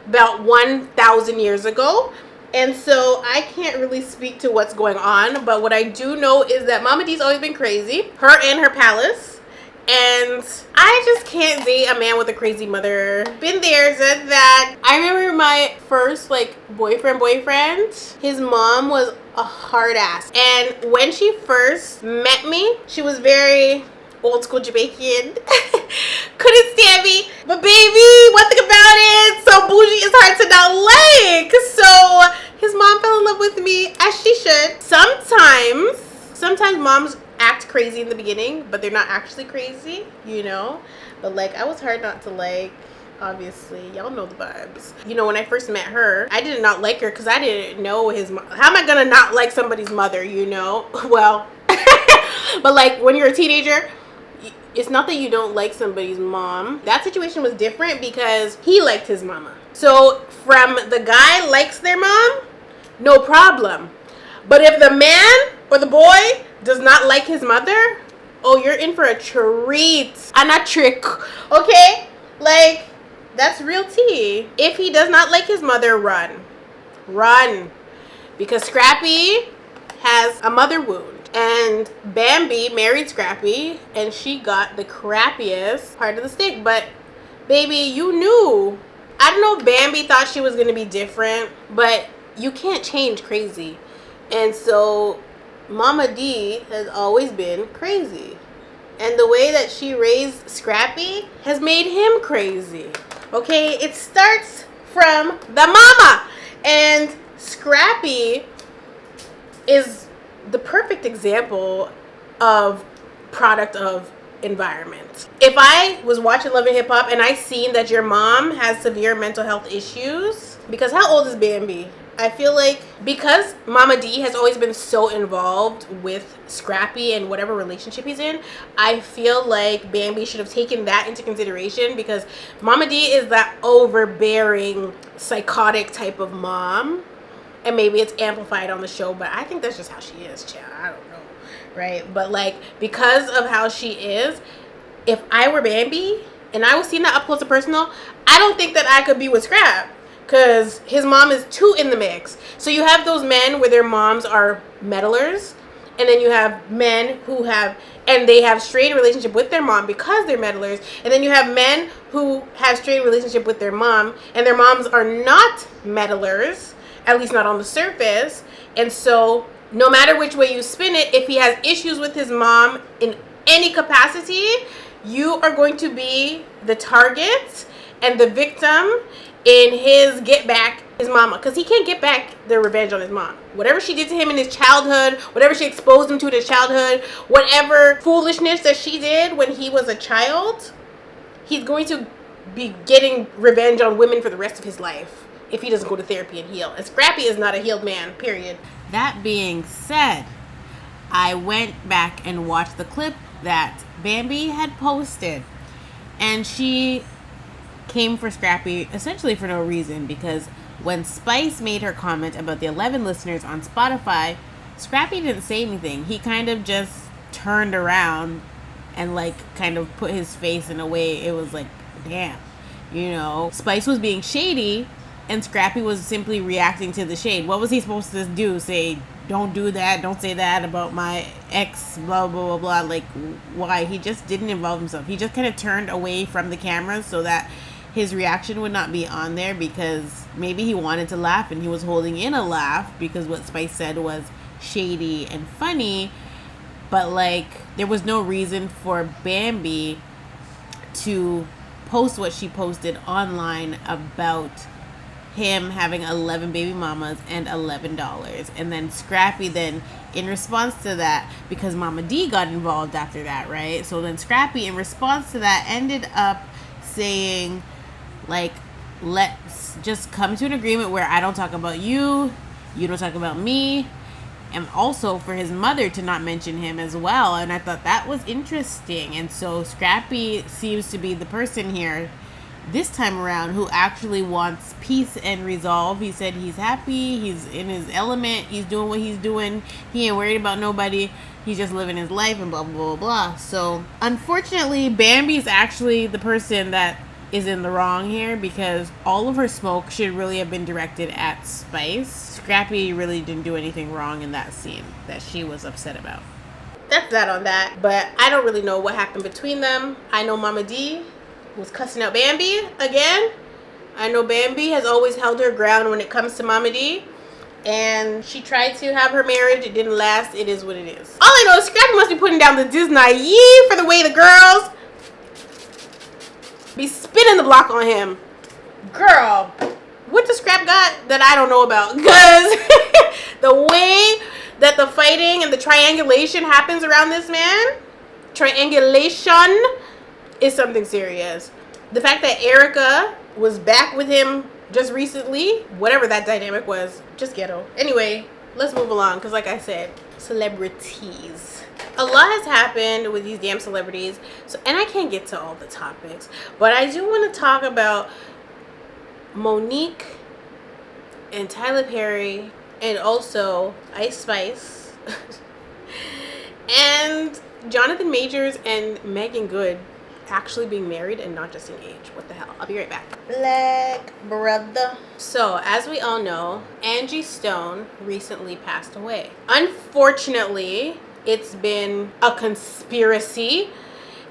about 1,000 years ago, and so I can't really speak to what's going on. But what I do know is that Mama D's always been crazy, her and her palace, and I just can't date a man with a crazy mother. Been there, said that. I remember my first like boyfriend, his mom was a hard ass, and when she first met me, she was very old school Jamaican. Couldn't stand me. But baby, one thing about it, so bougie is hard to not like. So his mom fell in love with me, as she should. Sometimes moms act crazy in the beginning, but they're not actually crazy, you know? But like, I was hard not to like. Obviously, y'all know the vibes. You know, when I first met her, I did not like her because I didn't know his mom. How am I gonna not like somebody's mother, you know? Well, but like when you're a teenager, it's not that you don't like somebody's mom. That situation was different because he liked his mama. So from the guy likes their mom, no problem. But if the man or the boy does not like his mother, oh, you're in for a treat and a trick, okay? Like, that's real tea. If he does not like his mother, run. Because Scrappy has a mother wound. And Bambi married Scrappy, and she got the crappiest part of the stick. But baby, you knew. I don't know if Bambi thought she was gonna be different, but you can't change crazy. And so Mama D has always been crazy, and the way that she raised Scrappy has made him crazy. Okay, it starts from the mama, and Scrappy is the perfect example of product of environment. If I was watching Love and Hip Hop and I seen that your mom has severe mental health issues, because how old is Bambi? I feel like because Mama D has always been so involved with Scrappy and whatever relationship he's in, I feel like Bambi should have taken that into consideration, because Mama D is that overbearing, psychotic type of mom. And maybe it's amplified on the show, but I think that's just how she is, child. I don't know, right? But like, because of how she is, if I were Bambi and I was seeing that up close and personal, I don't think that I could be with Scrap, because his mom is too in the mix. So you have those men where their moms are meddlers, and then you have men who have, and they have strained relationship with their mom because they're meddlers, and then you have men who have strained relationship with their mom, and their moms are not meddlers, at least not on the surface. And so no matter which way you spin it, if he has issues with his mom in any capacity, you are going to be the target and the victim in his get back his mama, because he can't get back the revenge on his mom. Whatever she did to him in his childhood, whatever she exposed him to in his childhood, whatever foolishness that she did when he was a child, he's going to be getting revenge on women for the rest of his life if he doesn't go to therapy and heal. And Scrappy is not a healed man, period. That being said, I went back and watched the clip that Bambi had posted, and she came for Scrappy essentially for no reason, because when Spice made her comment about the 11 listeners on Spotify, Scrappy didn't say anything. He kind of just turned around and like kind of put his face in a way it was like, damn, you know, Spice was being shady and Scrappy was simply reacting to the shade. What was he supposed to do? Say, don't do that, don't say that about my ex, blah, blah, blah, blah. Like, why? He just didn't involve himself. He just kind of turned away from the cameras so that his reaction would not be on there, because maybe he wanted to laugh and he was holding in a laugh because what Spice said was shady and funny. But like, there was no reason for Bambi to post what she posted online about him having 11 baby mamas and $11. And then Scrappy then, in response to that, because Mama D got involved after that, right? So then Scrappy, in response to that, ended up saying, like, let's just come to an agreement where I don't talk about you, you don't talk about me, and also for his mother to not mention him as well. And I thought that was interesting. And so Scrappy seems to be the person here this time around who actually wants peace and resolve. He said he's happy, he's in his element, he's doing what he's doing, he ain't worried about nobody, he's just living his life and blah, blah, blah, blah. So unfortunately, Bambi's actually the person that is in the wrong here, because all of her smoke should really have been directed at Spice. Scrappy really didn't do anything wrong in that scene that she was upset about. That's that on that. But I don't really know what happened between them. I know Mama D was cussing out Bambi again. I know Bambi has always held her ground when it comes to Mama D, and she tried to have her marriage. It didn't last. It is what it is. All I know is Scrappy must be putting down the Disney for the way the girls be spinning the block on him. Girl, what the Scrap got that I don't know about? Because the way that the fighting and the triangulation happens around this man, triangulation, is something serious. The fact that Erica was back with him just recently, whatever that dynamic was, just ghetto. Anyway, let's move along, because like I said, celebrities. A lot has happened with these damn celebrities, so, and I can't get to all the topics, but I do want to talk about Monique and Tyler Perry, and also Ice Spice and Jonathan Majors and Megan Good actually being married and not just engaged. What the hell? I'll be right back. Black brother. So, as we all know, Angie Stone recently passed away. Unfortunately, it's been a conspiracy,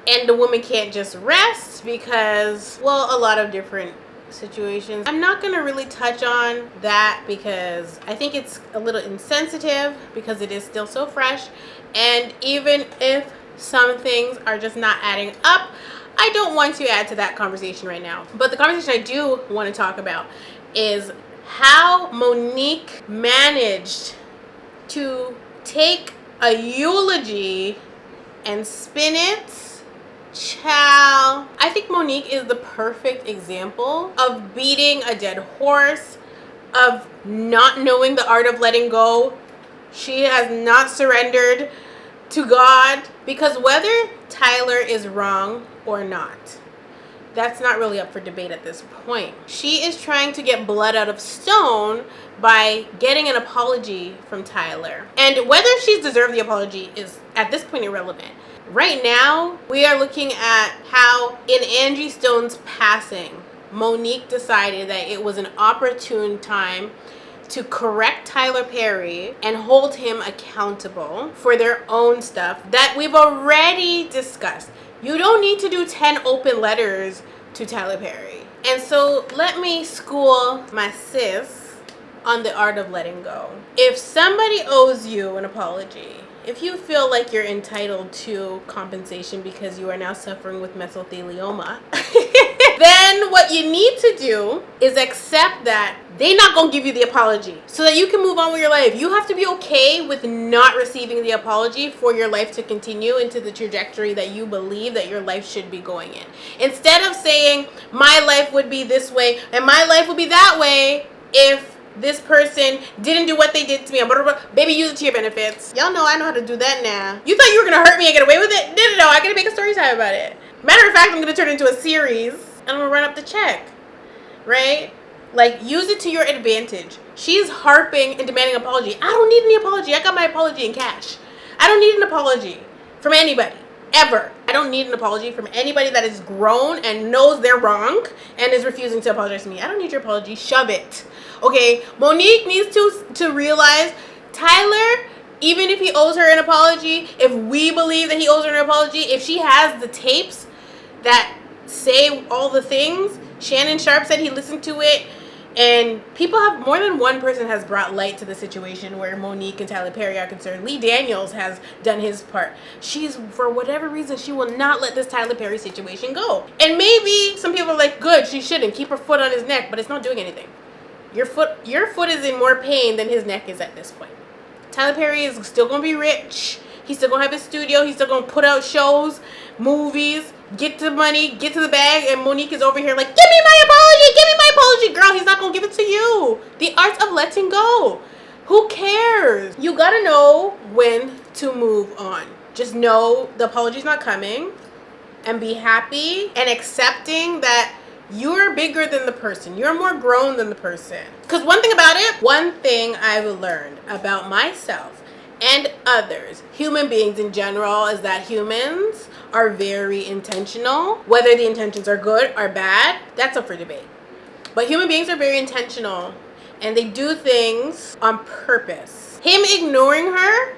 and the woman can't just rest because, well, a lot of different situations. I'm not going to really touch on that because I think it's a little insensitive because it is still so fresh, and even if some things are just not adding up, I don't want to add to that conversation right now. But the conversation I do want to talk about is how Monique managed to take a eulogy and spin it. Child, I think Monique is the perfect example of beating a dead horse, of not knowing the art of letting go. She has not surrendered to God, because whether Tyler is wrong or not, that's not really up for debate at this point. She is trying to get blood out of stone by getting an apology from Tyler. And whether she's deserved the apology is at this point irrelevant. Right now, we are looking at how in Angie Stone's passing, Monique decided that it was an opportune time to correct Tyler Perry and hold him accountable for their own stuff that we've already discussed. You don't need to do 10 open letters to Tyler Perry. And so let me school my sis on the art of letting go. If somebody owes you an apology, if you feel like you're entitled to compensation because you are now suffering with mesothelioma, then what you need to do is accept that they're not going to give you the apology so that you can move on with your life. You have to be okay with not receiving the apology for your life to continue into the trajectory that you believe that your life should be going in. Instead of saying, my life would be this way and my life would be that way if this person didn't do what they did to me. Baby, use it to your benefits. Y'all know I know how to do that now. You thought you were going to hurt me and get away with it? No. I got to make a story time about it. Matter of fact, I'm going to turn it into a series and I'm going to run up the check. Right? Like, use it to your advantage. She's harping and demanding an apology. I don't need any apology. I got my apology in cash. I don't need an apology from anybody. Ever. I don't need an apology from anybody that is grown and knows they're wrong and is refusing to apologize to me. I don't need your apology. Shove it. Okay? Monique needs to realize Tyler, even if he owes her an apology, if we believe that he owes her an apology, if she has the tapes that say all the things, Shannon Sharp said he listened to it, and people have, more than one person has brought light to the situation where Monique and Tyler Perry are concerned. Lee Daniels has done his part. She's, for whatever reason, she will not let this Tyler Perry situation go. And maybe some people are like, good, she shouldn't. Keep her foot on his neck, but it's not doing anything. Your foot is in more pain than his neck is at this point. Tyler Perry is still going to be rich. He's still going to have his studio. He's still going to put out shows, movies, get the money, get to the bag, and Monique is over here like, give me my apology, give me my apology. Girl, he's not going to give it to you. The art of letting go. Who cares? You got to know when to move on. Just know the apology's not coming and be happy and accepting that you're bigger than the person. You're more grown than the person. Because one thing I've learned about myself and others, human beings in general, is that humans are very intentional. Whether the intentions are good or bad, that's up for debate. But human beings are very intentional and they do things on purpose. Him ignoring her,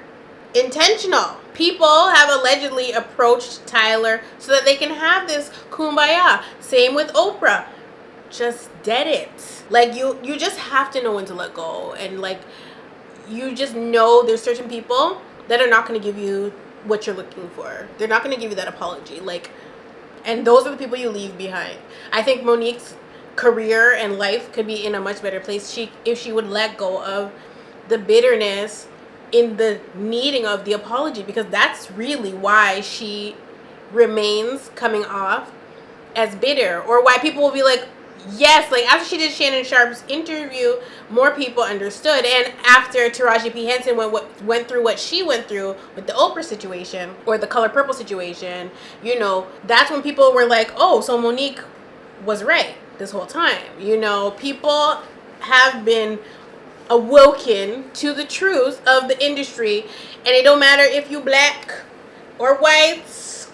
intentional. People have allegedly approached Tyler so that they can have this kumbaya. Same with Oprah. Just dead it. Like, you just have to know when to let go. And like, you just know there's certain people that are not going to give you what you're looking for. They're not going to give you that apology. Like, and those are the people you leave behind. I think Monique's career and life could be in a much better place if she would let go of the bitterness in the needing of the apology, because that's really why she remains coming off as bitter, or why people will be like, yes, like after she did Shannon Sharp's interview, more people understood. And after Taraji P. Henson went through what she went through with the Oprah situation or the Color Purple situation, you know, that's when people were like, oh, so Monique was right this whole time. You know, people have been awoken to the truth of the industry, and it don't matter if you black or white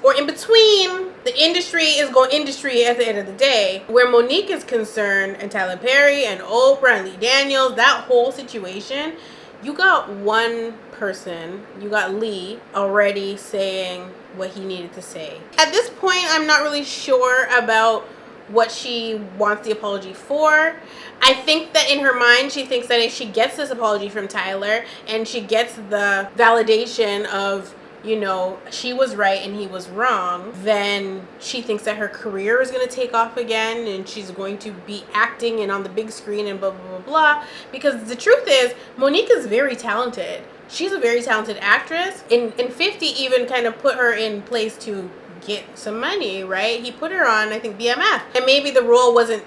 or in between, the industry is going industry at the end of the day. Where Monique is concerned, and Tyler Perry and Oprah and Lee Daniels, that whole situation, you got one person, you got Lee already saying what he needed to say. At this point, I'm not really sure about what she wants the apology for. I think that in her mind, she thinks that if she gets this apology from Tyler and she gets the validation of, you know, she was right and he was wrong, then she thinks that her career is going to take off again and she's going to be acting and on the big screen and blah, blah, blah, blah. Because the truth is, Monique is very talented. She's a very talented actress. And 50 even kind of put her in place to get some money, right? He put her on, I think, BMF. And maybe the role wasn't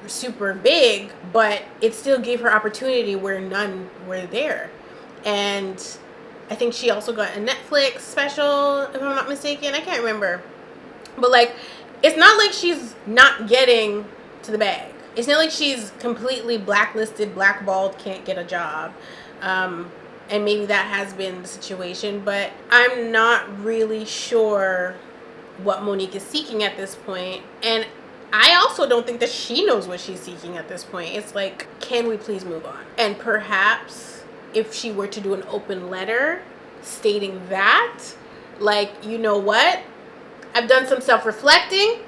super big, but it still gave her opportunity where none were there. And I think she also got a Netflix special, if I'm not mistaken. I can't remember. But like, it's not like she's not getting to the bag. It's not like she's completely blacklisted, blackballed, can't get a job. And maybe that has been the situation, but I'm not really sure what Monique is seeking at this point. And I also don't think that she knows what she's seeking at this point. It's like, can we please move on? And perhaps if she were to do an open letter stating that, like, you know what? I've done some self-reflecting.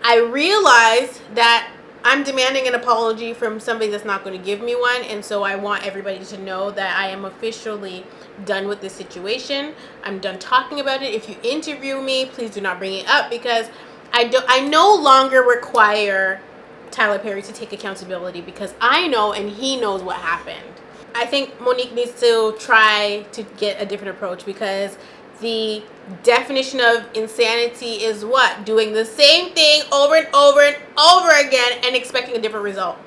I realized that I'm demanding an apology from somebody that's not going to give me one, and so I want everybody to know that I am officially done with this situation. I'm done talking about it. If you interview me, please do not bring it up, because I no longer require Tyler Perry to take accountability, because I know and he knows what happened. I think Monique needs to try to get a different approach, because the definition of insanity is what? Doing the same thing over and over and over again and expecting a different result.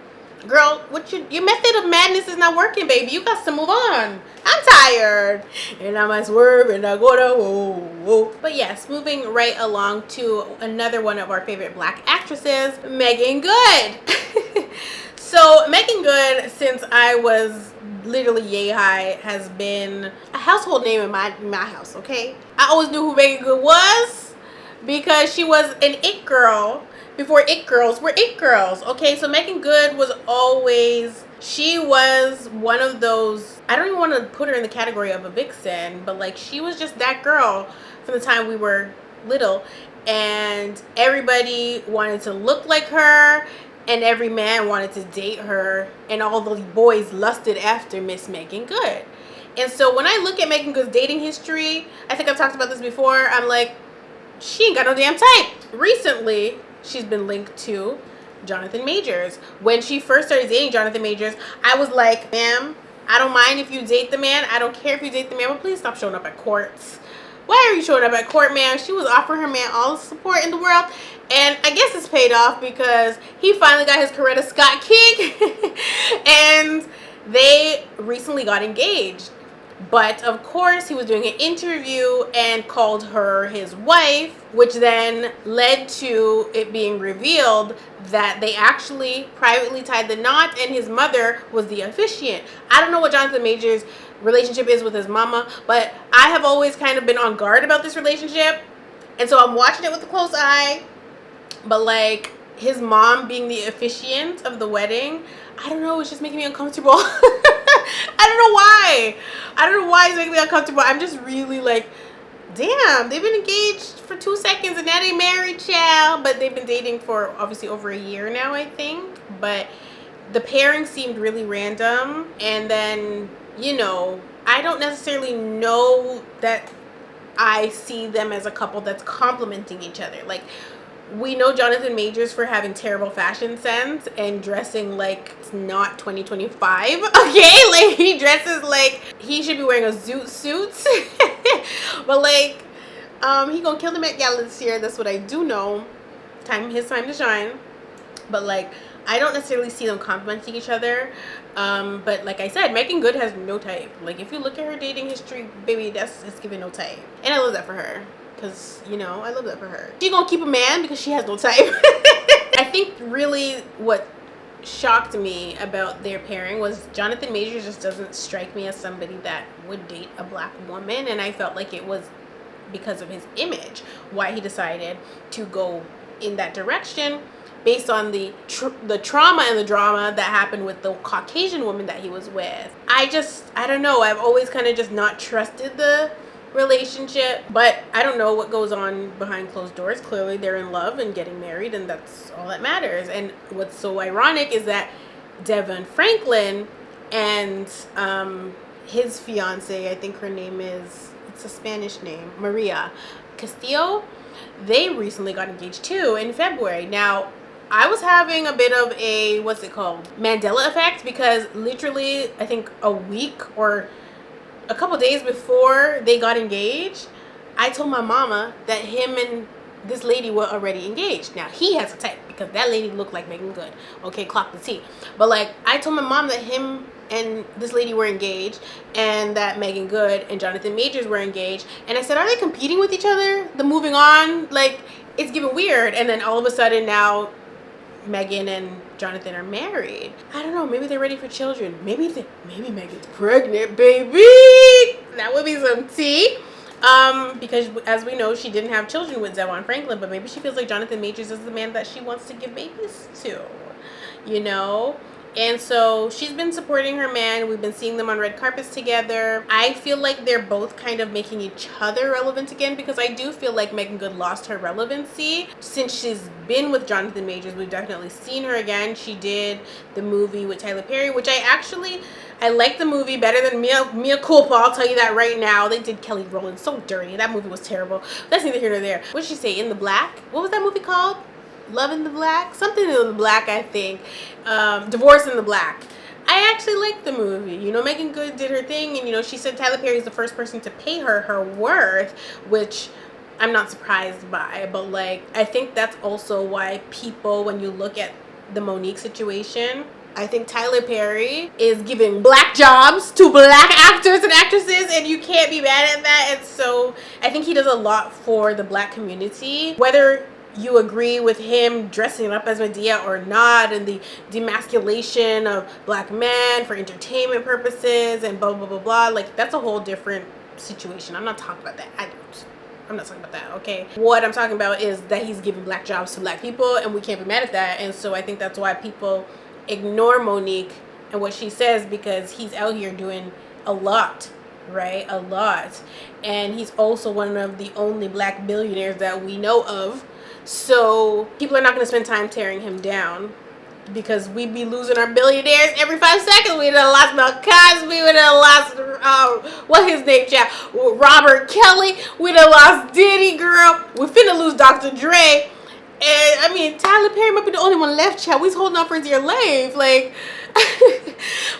Girl, your method of madness is not working, baby. You got to move on. I'm tired. And I might swerve and I go to whoa, whoa. But yes, moving right along to another one of our favorite black actresses, Megan Good. So Megan Good, since I was literally yay high, has been a household name in my house, okay? I always knew who Megan Good was because she was an it girl before it girls were it girls, okay? So Megan Good was always, she was one of those, I don't even want to put her in the category of a vixen, but like she was just that girl from the time we were little, and everybody wanted to look like her, and every man wanted to date her, and all the boys lusted after Miss Megan Good. And so when I look at Megan Good's dating history, I think I've talked about this before, I'm like, she ain't got no damn type. Recently, she's been linked to Jonathan Majors. When she first started dating Jonathan Majors, I was like, ma'am, I don't mind if you date the man. I don't care if you date the man, but please stop showing up at courts. Why are you showing up at court, ma'am? She was offering her man all the support in the world. And I guess it's paid off, because he finally got his Coretta Scott kick. And they recently got engaged. But of course, he was doing an interview and called her his wife, which then led to it being revealed that they actually privately tied the knot, and his mother was the officiant. I don't know what Jonathan Majors' relationship is with his mama, but I have always kind of been on guard about this relationship. And so I'm watching it with a close eye. But like his mom being the officiant of the wedding, I don't know, it's just making me uncomfortable. I don't know why it's making me uncomfortable. I'm just really like, damn, they've been engaged for 2 seconds and now they married, child. But they've been dating for obviously over a year now, I think. But the pairing seemed really random. And then, you know, I don't necessarily know that I see them as a couple that's complementing each other. Like, we know Jonathan Majors for having terrible fashion sense and dressing like it's not 2025, okay? Like, he dresses like he should be wearing a zoot suit. But like, he gonna kill the Met Gala this year. That's what I do know. His time to shine. But like, I don't necessarily see them complimenting each other. But like I said, Megan Good has no type. Like, if you look at her dating history, baby, it's giving no type. And I love that for her. Because, you know, I love that for her. She gonna keep a man because she has no type. I think really what shocked me about their pairing was Jonathan Majors just doesn't strike me as somebody that would date a black woman. And I felt like it was because of his image why he decided to go in that direction, based on the trauma and the drama that happened with the Caucasian woman that he was with. I don't know. I've always kind of just not trusted the relationship, but I don't know what goes on behind closed doors. Clearly they're in love and getting married, and that's all that matters. And what's so ironic is that Devon Franklin and his fiance, I think her name is, it's a Spanish name, Maria Castillo, they recently got engaged too in February. Now, I was having a bit of a, what's it called, Mandela effect, because literally I think a week or a couple days before they got engaged, I told my mama that him and this lady were already engaged. Now, he has a type because that lady looked like Megan Good. Okay, clock the T. But like, I told my mom that him and this lady were engaged, and that Megan Good and Jonathan Majors were engaged. And I said, are they competing with each other? The moving on? Like, it's getting weird. And then all of a sudden now, Megan and Jonathan are married. I don't know, maybe they're ready for children. Maybe Megan's pregnant, baby. That would be some tea. Because as we know, she didn't have children with Devon Franklin, but maybe she feels like Jonathan Majors is the man that she wants to give babies to, you know? And so she's been supporting her man. We've been seeing them on red carpets together. I feel like they're both kind of making each other relevant again, because I do feel like Meagan Good lost her relevancy since she's been with Jonathan Majors. We've definitely seen her again. She did the movie with Tyler Perry, which I like the movie better than Mia Culpa. I'll tell you that right now. They did Kelly Rowland so dirty. That movie was terrible. That's neither here nor there. What did she say? In the Black? What was that movie called? Love in the Black? Something in the Black, I think. Divorce in the Black. I actually liked the movie. You know, Meagan Good did her thing, and, you know, she said Tyler Perry is the first person to pay her worth, which I'm not surprised by. But, like, I think that's also why people, when you look at the Monique situation, I think Tyler Perry is giving black jobs to black actors and actresses, and you can't be mad at that. And so I think he does a lot for the black community. Whether you agree with him dressing up as Madea or not, and the demasculation of black men for entertainment purposes and blah, blah, blah, blah. Like, that's a whole different situation. I'm not talking about that. I'm not talking about that, okay? What I'm talking about is that he's giving black jobs to black people, and we can't be mad at that. And so I think that's why people ignore Monique and what she says, because he's out here doing a lot, right? A lot. And he's also one of the only black billionaires that we know of. So people are not going to spend time tearing him down, because we be losing our billionaires every 5 seconds. We done lost Mel Cosby. We done lost, what his name, child? Robert Kelly. We done lost Diddy, girl. We finna lose Dr. Dre. And, I mean, Tyler Perry might be the only one left, child. We's holding on for dear life. Like,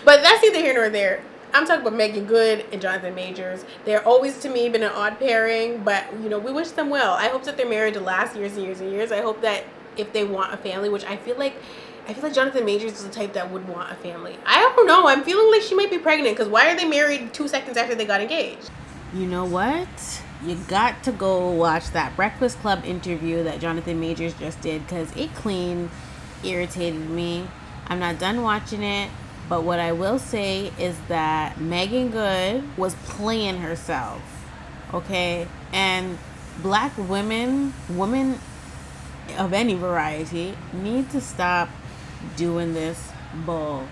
but that's neither here nor there. I'm talking about Meagan Good and Jonathan Majors. They're always, to me, been an odd pairing, but, you know, we wish them well. I hope that their marriage will last years and years and years. I hope that if they want a family, which I feel like Jonathan Majors is the type that would want a family. I don't know. I'm feeling like she might be pregnant, because why are they married 2 seconds after they got engaged? You know what? You got to go watch that Breakfast Club interview that Jonathan Majors just did, because it clean irritated me. I'm not done watching it. But what I will say is that Meagan Good was playing herself, okay? And black women of any variety, need to stop doing this bull.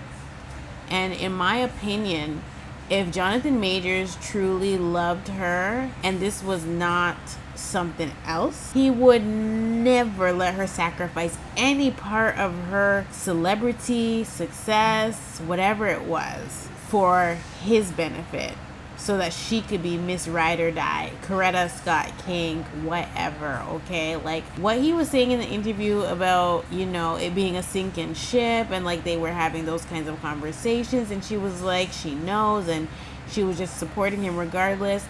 And in my opinion, if Jonathan Majors truly loved her and this was not something else, he would never let her sacrifice any part of her celebrity, success, whatever it was, for his benefit, so that she could be Miss Ride or Die, Coretta Scott King, whatever, okay? Like, what he was saying in the interview about, you know, it being a sinking ship, and like they were having those kinds of conversations, and she was like, she knows, and she was just supporting him regardless.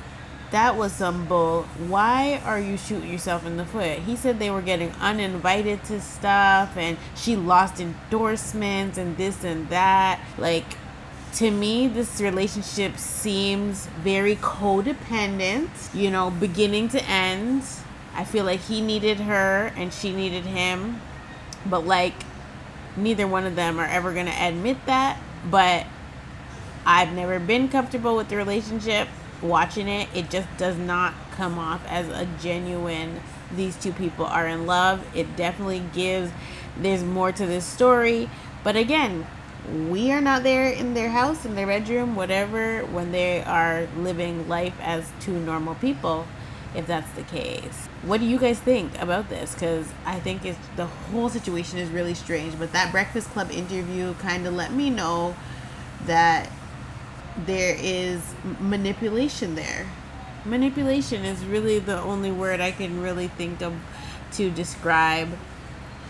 That was some bull. Why are you shooting yourself in the foot? He said they were getting uninvited to stuff, and she lost endorsements and this and that. Like, to me, this relationship seems very codependent, you know, beginning to end. I feel like he needed her and she needed him, but like, neither one of them are ever going to admit that. But I've never been comfortable with the relationship. Watching it, it just does not come off as a genuine, these two people are in love. It definitely gives, there's more to this story. But again, we are not there in their house, in their bedroom, whatever, when they are living life as two normal people, if that's the case. What do you guys think about this? Because I think the whole situation is really strange. But that Breakfast Club interview kind of let me know that there is manipulation there. Manipulation is really the only word I can really think of to describe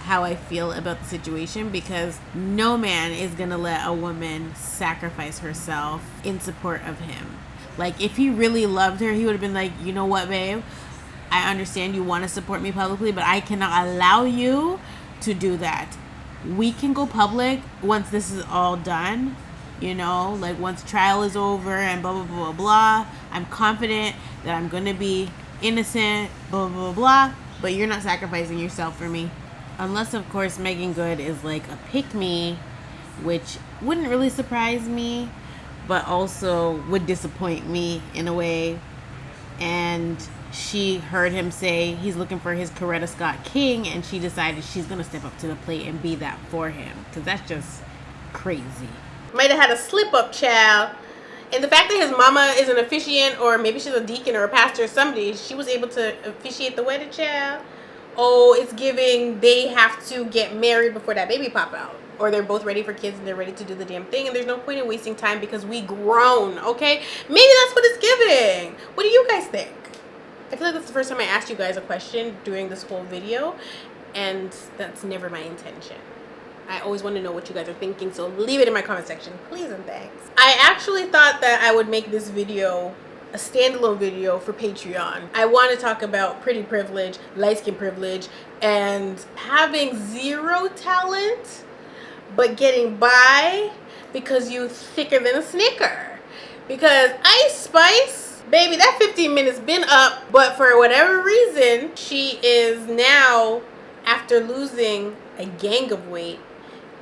how I feel about the situation, because no man is gonna let a woman sacrifice herself in support of him. Like, if he really loved her, he would have been like, you know what, babe, I understand you want to support me publicly, but I cannot allow you to do that. We can go public once this is all done. You know, like once trial is over and blah, blah, blah, blah, blah. I'm confident that I'm going to be innocent, blah, blah, blah, blah. But you're not sacrificing yourself for me. Unless, of course, Meagan Good is like a pick-me, which wouldn't really surprise me, but also would disappoint me in a way. And she heard him say he's looking for his Coretta Scott King, and she decided she's going to step up to the plate and be that for him. Because that's just Crazy. Might have had a slip up, child. And the fact that his mama is an officiant, or maybe she's a deacon or a pastor or somebody, she was able to officiate the wedding, child. Oh, it's giving they have to get married before that baby pop out. Or they're both ready for kids and they're ready to do the damn thing. And there's no point in wasting time because we grown, okay? Maybe that's what it's giving. What do you guys think? I feel like that's the first time I asked you guys a question during this whole video. And that's never my intention. I always want to know what you guys are thinking, so leave it in my comment section, please and thanks. I actually thought that I would make this video a standalone video for Patreon. I want to talk about pretty privilege, light skin privilege, and having zero talent, but getting by because you thicker than a Snicker. Because Ice Spice, baby, that 15 minutes been up, but for whatever reason, she is now, after losing a gang of weight,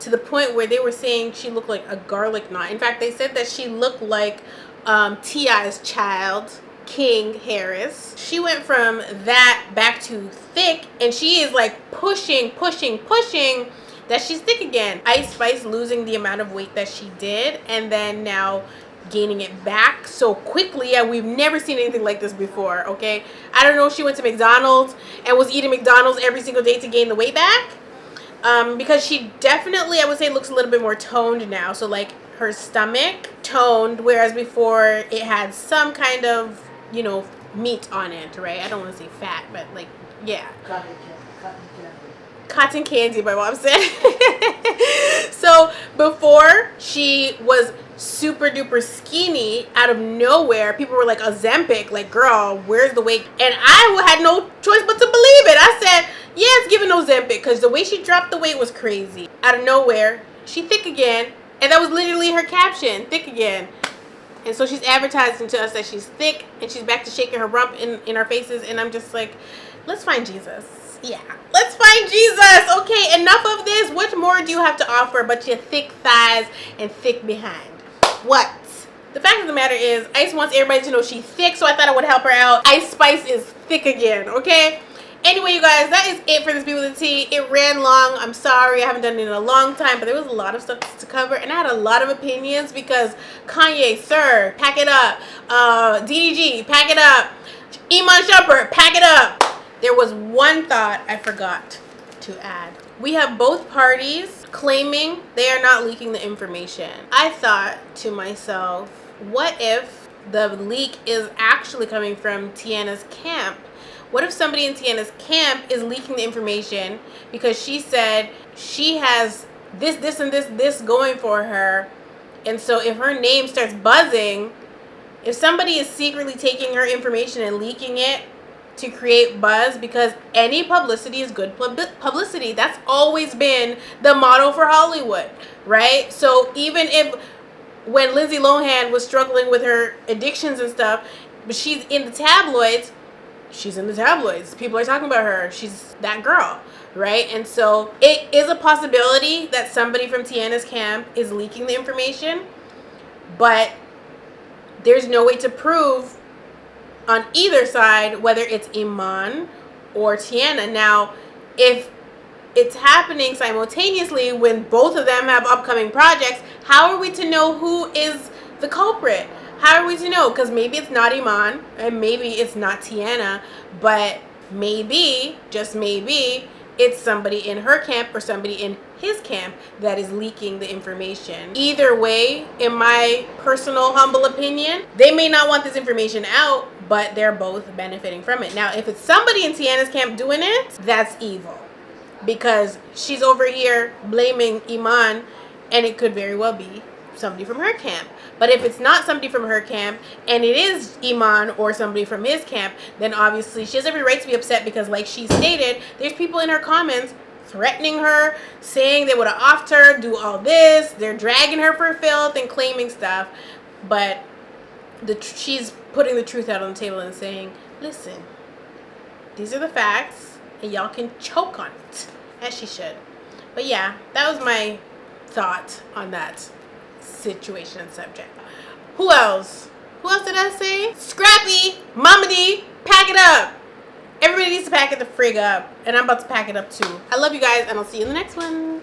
to the point where they were saying she looked like a garlic knot. In fact, they said that she looked like Tia's child, King Harris. She went from that back to thick, and she is like pushing that she's thick again. Ice Spice losing the amount of weight that she did, and then now gaining it back so quickly. And we've never seen anything like this before, okay? I don't know if she went to McDonald's and was eating McDonald's every single day to gain the weight back. Because she definitely, I would say, looks a little bit more toned now. So like her stomach toned, whereas before it had some kind of, you know, meat on it, right? I don't want to say fat, but like, yeah. Cotton candy, my mom said. So before she was super duper skinny out of nowhere. People were like, Ozempic, like, girl, where's the weight? And I had no choice but to believe it. I said, yeah, it's giving Ozempic, because the way she dropped the weight was crazy. Out of nowhere, she thick again. And that was literally her caption, thick again. And so she's advertising to us that she's thick, and she's back to shaking her rump in our faces. And I'm just like, let's find Jesus. Yeah, let's find Jesus. Okay, enough of this. What more do you have to offer but your thick thighs and thick behind? What? The fact of the matter is, Ice wants everybody to know she's thick, so I thought I would help her out. Ice Spice is thick again, okay? Anyway, you guys, that is it for this Bambi with the Tea. It ran long. I'm sorry. I haven't done it in a long time, but there was a lot of stuff to cover, and I had a lot of opinions because Kanye, sir, pack it up. DDG, pack it up. Iman, Shumpert, pack it up. There was one thought I forgot to add. We have both parties claiming they are not leaking the information. I thought to myself, what if the leak is actually coming from Tiana's camp? What if somebody in Tiana's camp is leaking the information because she said she has this, and this going for her, and so if her name starts buzzing, if somebody is secretly taking her information and leaking it to create buzz, because any publicity is good publicity. That's always been the motto for Hollywood, right? So even if when Lindsay Lohan was struggling with her addictions and stuff, but she's in the tabloids, people are talking about her, she's that girl, right? And so it is a possibility that somebody from Tiana's camp is leaking the information, but there's no way to prove on either side whether it's Iman or Tiana. Now, if it's happening simultaneously when both of them have upcoming projects, how are we to know who is the culprit? How are we to know? Because maybe it's not Iman and maybe it's not Tiana, but maybe, just maybe, it's somebody in her camp or somebody in his camp that is leaking the information. Either way, in my personal humble opinion, they may not want this information out, but they're both benefiting from it. Now, if it's somebody in Tiana's camp doing it, that's evil, because she's over here blaming Iman, and it could very well be somebody from her camp. But if it's not somebody from her camp and it is Iman or somebody from his camp, then obviously she has every right to be upset, because like she stated, there's people in her comments threatening her, saying they would have offed her, do all this, they're dragging her for filth and claiming stuff. But she's putting the truth out on the table and saying, listen, these are the facts and y'all can choke on it, as she should. But yeah, that was my thought on that situation and subject. Who else did I say? Scrappy, Mama D, pack it up. Everybody needs to pack it the frig up, and I'm about to pack it up too. I love you guys, and I'll see you in the next one.